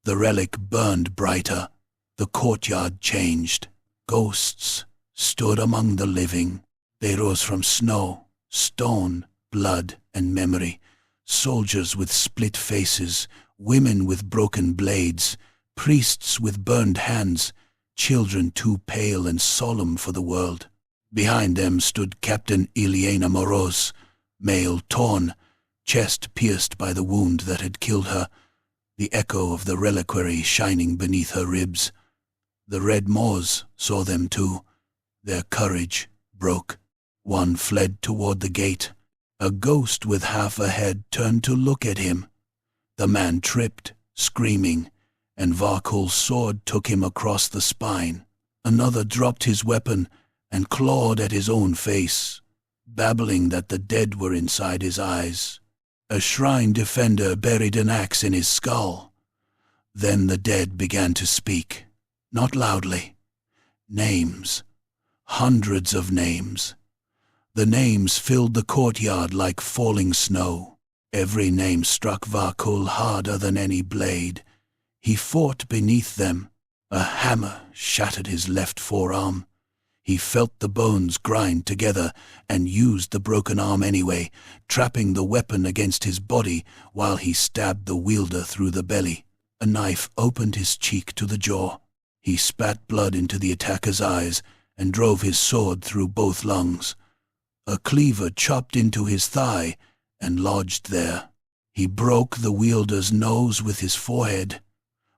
The relic burned brighter. The courtyard changed. Ghosts stood among the living. They rose from snow, stone, blood, and memory. Soldiers with split faces, women with broken blades, priests with burned hands, children too pale and solemn for the world. Behind them stood Captain Ilyena Moroz, mail torn, chest pierced by the wound that had killed her, the echo of the reliquary shining beneath her ribs. The red Moors saw them too. Their courage broke. One fled toward the gate. A ghost with half a head turned to look at him. The man tripped, screaming, and Varkul's sword took him across the spine. Another dropped his weapon and clawed at his own face, babbling that the dead were inside his eyes. A shrine defender buried an axe in his skull. Then the dead began to speak, not loudly. Names. Hundreds of names. The names filled the courtyard like falling snow. Every name struck Varkul harder than any blade. He fought beneath them. A hammer shattered his left forearm. He felt the bones grind together and used the broken arm anyway, trapping the weapon against his body while he stabbed the wielder through the belly. A knife opened his cheek to the jaw. He spat blood into the attacker's eyes and drove his sword through both lungs. A cleaver chopped into his thigh and lodged there. He broke the wielder's nose with his forehead,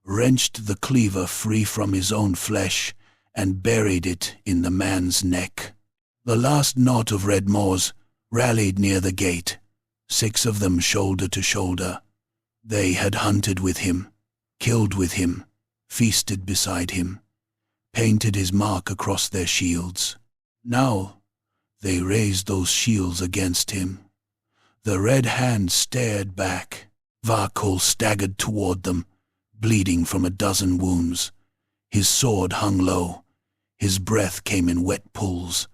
wrenched the cleaver free from his own flesh, and buried it in the man's neck. The last knot of red Moors rallied near the gate, 6 of them shoulder to shoulder. They had hunted with him, killed with him, feasted beside him, painted his mark across their shields. Now they raised those shields against him. The red hand stared back. Varkul staggered toward them, bleeding from a dozen wounds. His sword hung low. His breath came in wet pools.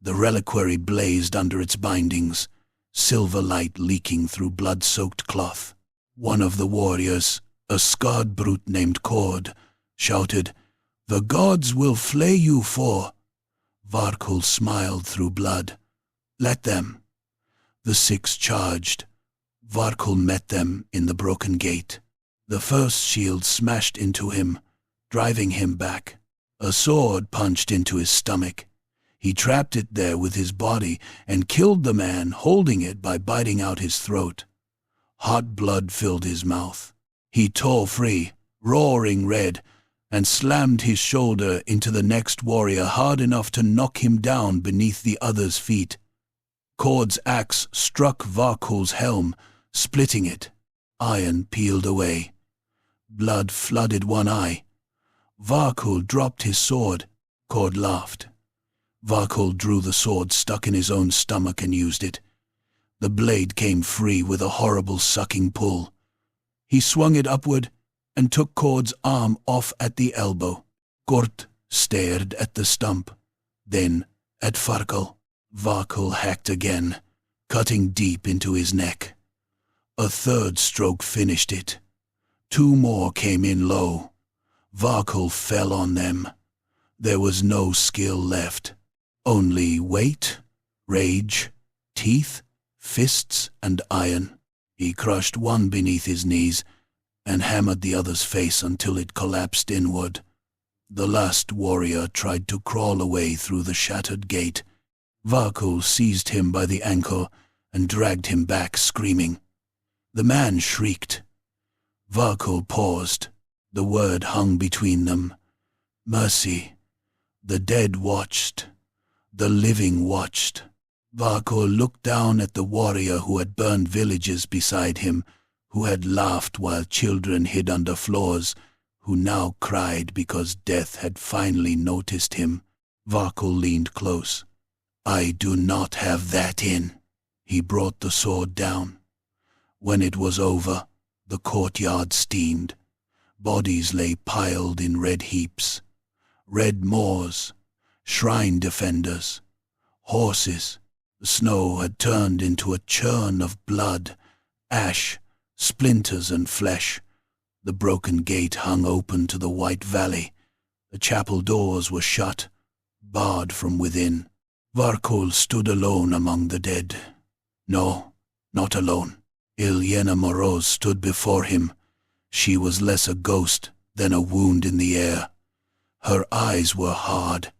The reliquary blazed under its bindings, silver light leaking through blood-soaked cloth. One of the warriors, a scarred brute named Cord, shouted, "The gods will flay you for—" Varkul smiled through blood. "Let them." The 6 charged. Varkul met them in the broken gate. The first shield smashed into him, driving him back. A sword punched into his stomach. He trapped it there with his body and killed the man holding it by biting out his throat. Hot blood filled his mouth. He tore free, roaring red, and slammed his shoulder into the next warrior hard enough to knock him down beneath the other's feet. Cord's axe struck Varkul's helm, splitting it. Iron peeled away. Blood flooded one eye. Varkul dropped his sword. Cord laughed. Varkul drew the sword stuck in his own stomach and used it. The blade came free with a horrible sucking pull. He swung it upward and took Cord's arm off at the elbow. Cord stared at the stump, then at Varkul. Varkul hacked again, cutting deep into his neck. A third stroke finished it. 2 more came in low. Varkul fell on them. There was no skill left. Only weight, rage, teeth, fists, and iron. He crushed one beneath his knees and hammered the other's face until it collapsed inward. The last warrior tried to crawl away through the shattered gate. Varkul seized him by the ankle and dragged him back, screaming. The man shrieked. Varkul paused. The word hung between them. Mercy. The dead watched. The living watched. Varkul looked down at the warrior who had burned villages beside him, who had laughed while children hid under floors, who now cried because death had finally noticed him. Varkul leaned close. I do not have that in. He brought the sword down. When it was over, the courtyard steamed. Bodies lay piled in red heaps. Red Moors, shrine defenders, horses. The snow had turned into a churn of blood, ash, splinters and flesh. The broken gate hung open to the white valley. The chapel doors were shut, barred from within. Varkul stood alone among the dead. No, not alone. Ilyena Moroz stood before him. She was less a ghost than a wound in the air. Her eyes were hard.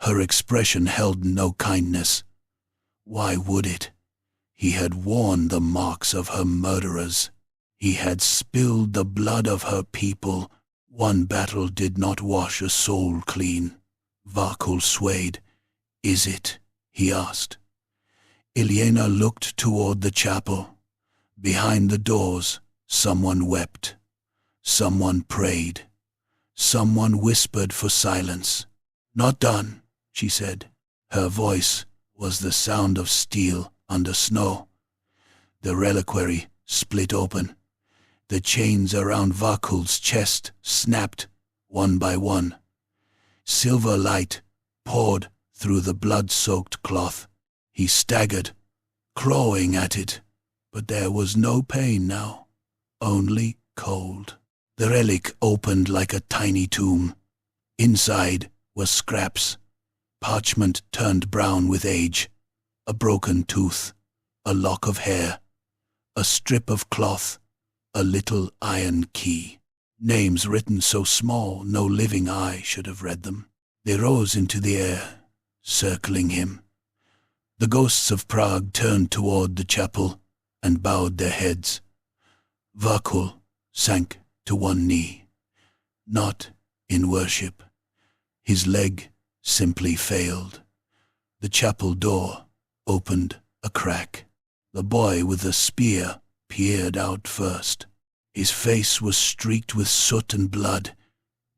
Her expression held no kindness. Why would it? He had worn the marks of her murderers. He had spilled the blood of her people. One battle did not wash a soul clean. Vakul swayed. "Is it?" he asked. Ilyena looked toward the chapel. Behind the doors, someone wept. Someone prayed. Someone whispered for silence. "Not done," she said. Her voice was the sound of steel under snow. The reliquary split open. The chains around Vakul's chest snapped, one by one. Silver light poured through the blood-soaked cloth. He staggered, clawing at it, but there was no pain now, only cold. The relic opened like a tiny tomb. Inside were scraps, parchment turned brown with age, a broken tooth, a lock of hair, a strip of cloth, a little iron key. Names written so small no living eye should have read them. They rose into the air, circling him. The ghosts of Prague turned toward the chapel and bowed their heads. Vakul sank to one knee, not in worship. His leg simply failed. The chapel door opened a crack. The boy with the spear peered out first. His face was streaked with soot and blood.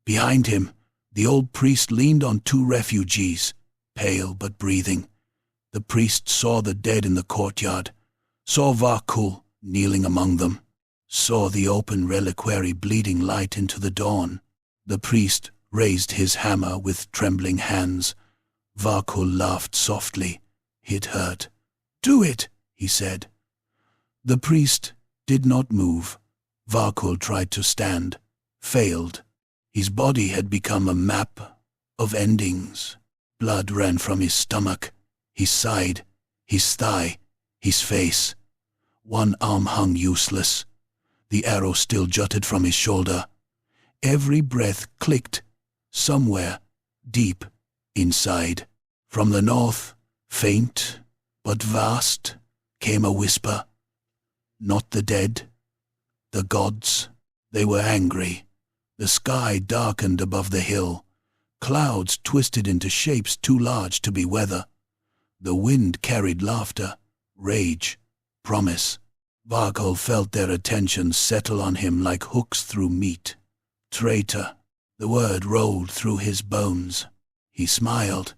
Behind him, the old priest leaned on two refugees, pale but breathing. The priest saw the dead in the courtyard, saw Vakul kneeling among them, saw the open reliquary bleeding light into the dawn. The priest raised his hammer with trembling hands. Vakul laughed softly. It hurt. "Do it," he said. The priest did not move. Vakul tried to stand, failed. His body had become a map of endings. Blood ran from his stomach, his side, his thigh, his face. One arm hung useless. The arrow still jutted from his shoulder. Every breath clicked, somewhere, deep, inside. From the north, faint but vast, came a whisper. Not the dead, the gods. They were angry. The sky darkened above the hill. Clouds twisted into shapes too large to be weather. The wind carried laughter, rage, promise. Vakul felt their attention settle on him like hooks through meat. Traitor. The word rolled through his bones. He smiled.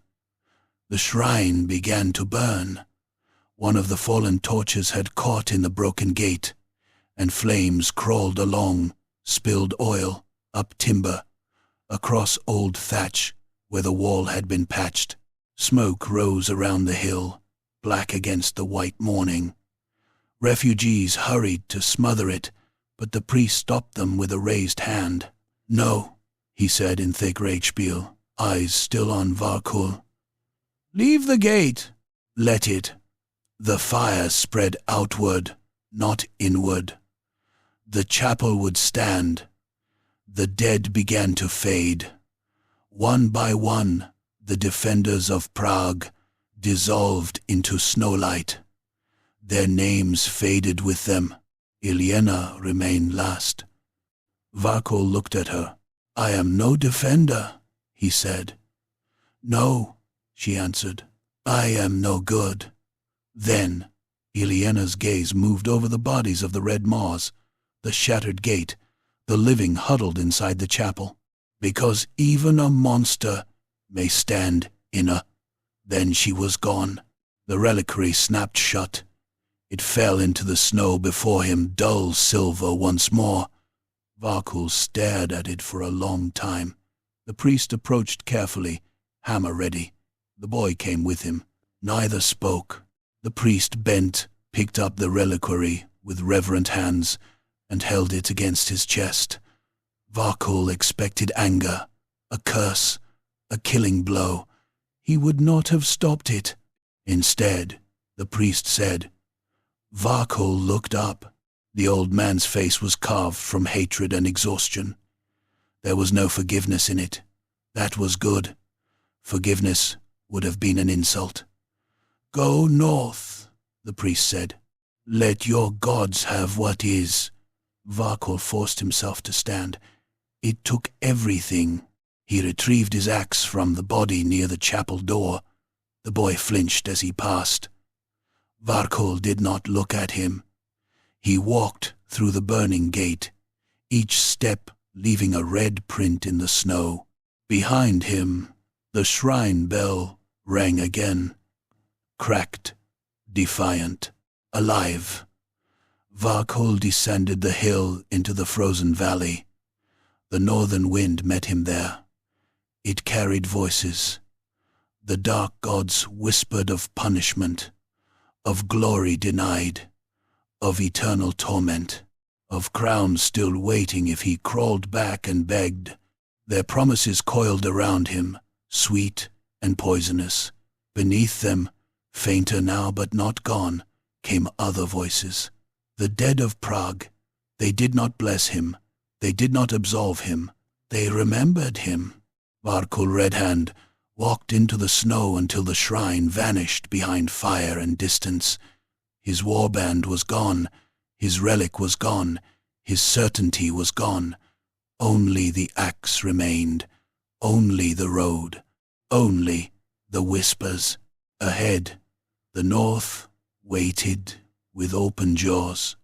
The shrine began to burn. One of the fallen torches had caught in the broken gate, and flames crawled along, spilled oil, up timber, across old thatch where the wall had been patched. Smoke rose around the hill, black against the white morning. Refugees hurried to smother it, but the priest stopped them with a raised hand. "No," he said in thick Reichspiel, eyes still on Vakul. "Leave the gate. Let it." The fire spread outward, not inward. The chapel would stand. The dead began to fade. One by one, the defenders of Prague dissolved into snowlight. Their names faded with them. Ilyena remained last. Vakul looked at her. "I am no defender," he said. "No," she answered. "I am no good." Then Ilyena's gaze moved over the bodies of the red maws, the shattered gate, the living huddled inside the chapel. Because even a monster may stand in a... Then she was gone. The reliquary snapped shut. It fell into the snow before him, dull silver once more. Vakul stared at it for a long time. The priest approached carefully, hammer ready. The boy came with him. Neither spoke. The priest bent, picked up the reliquary with reverent hands, and held it against his chest. Vakul expected anger, a curse, a killing blow. He would not have stopped it. Instead, the priest said. Vakul looked up. The old man's face was carved from hatred and exhaustion. There was no forgiveness in it. That was good. Forgiveness would have been an insult. "Go north," the priest said. Let your gods have what is. Varkol forced himself to stand. It took everything. He retrieved his axe from the body near the chapel door. The boy flinched as he passed. Varkol did not look at him. He walked through the burning gate, each step leaving a red print in the snow. Behind him, the shrine bell rang again, cracked, defiant, alive. Varkol descended the hill into the frozen valley. The northern wind met him there. It carried voices. The dark gods whispered of punishment, of glory denied, of eternal torment, of crowns still waiting if he crawled back and begged. Their promises coiled around him, sweet and poisonous. Beneath them, fainter now but not gone, came other voices. The dead of Prague. They did not bless him. They did not absolve him. They remembered him. Varkol Red Hand walked into the snow until the shrine vanished behind fire and distance. His warband was gone. His relic was gone. His certainty was gone. Only the axe remained. Only the road. Only the whispers. Ahead, the north waited with open jaws.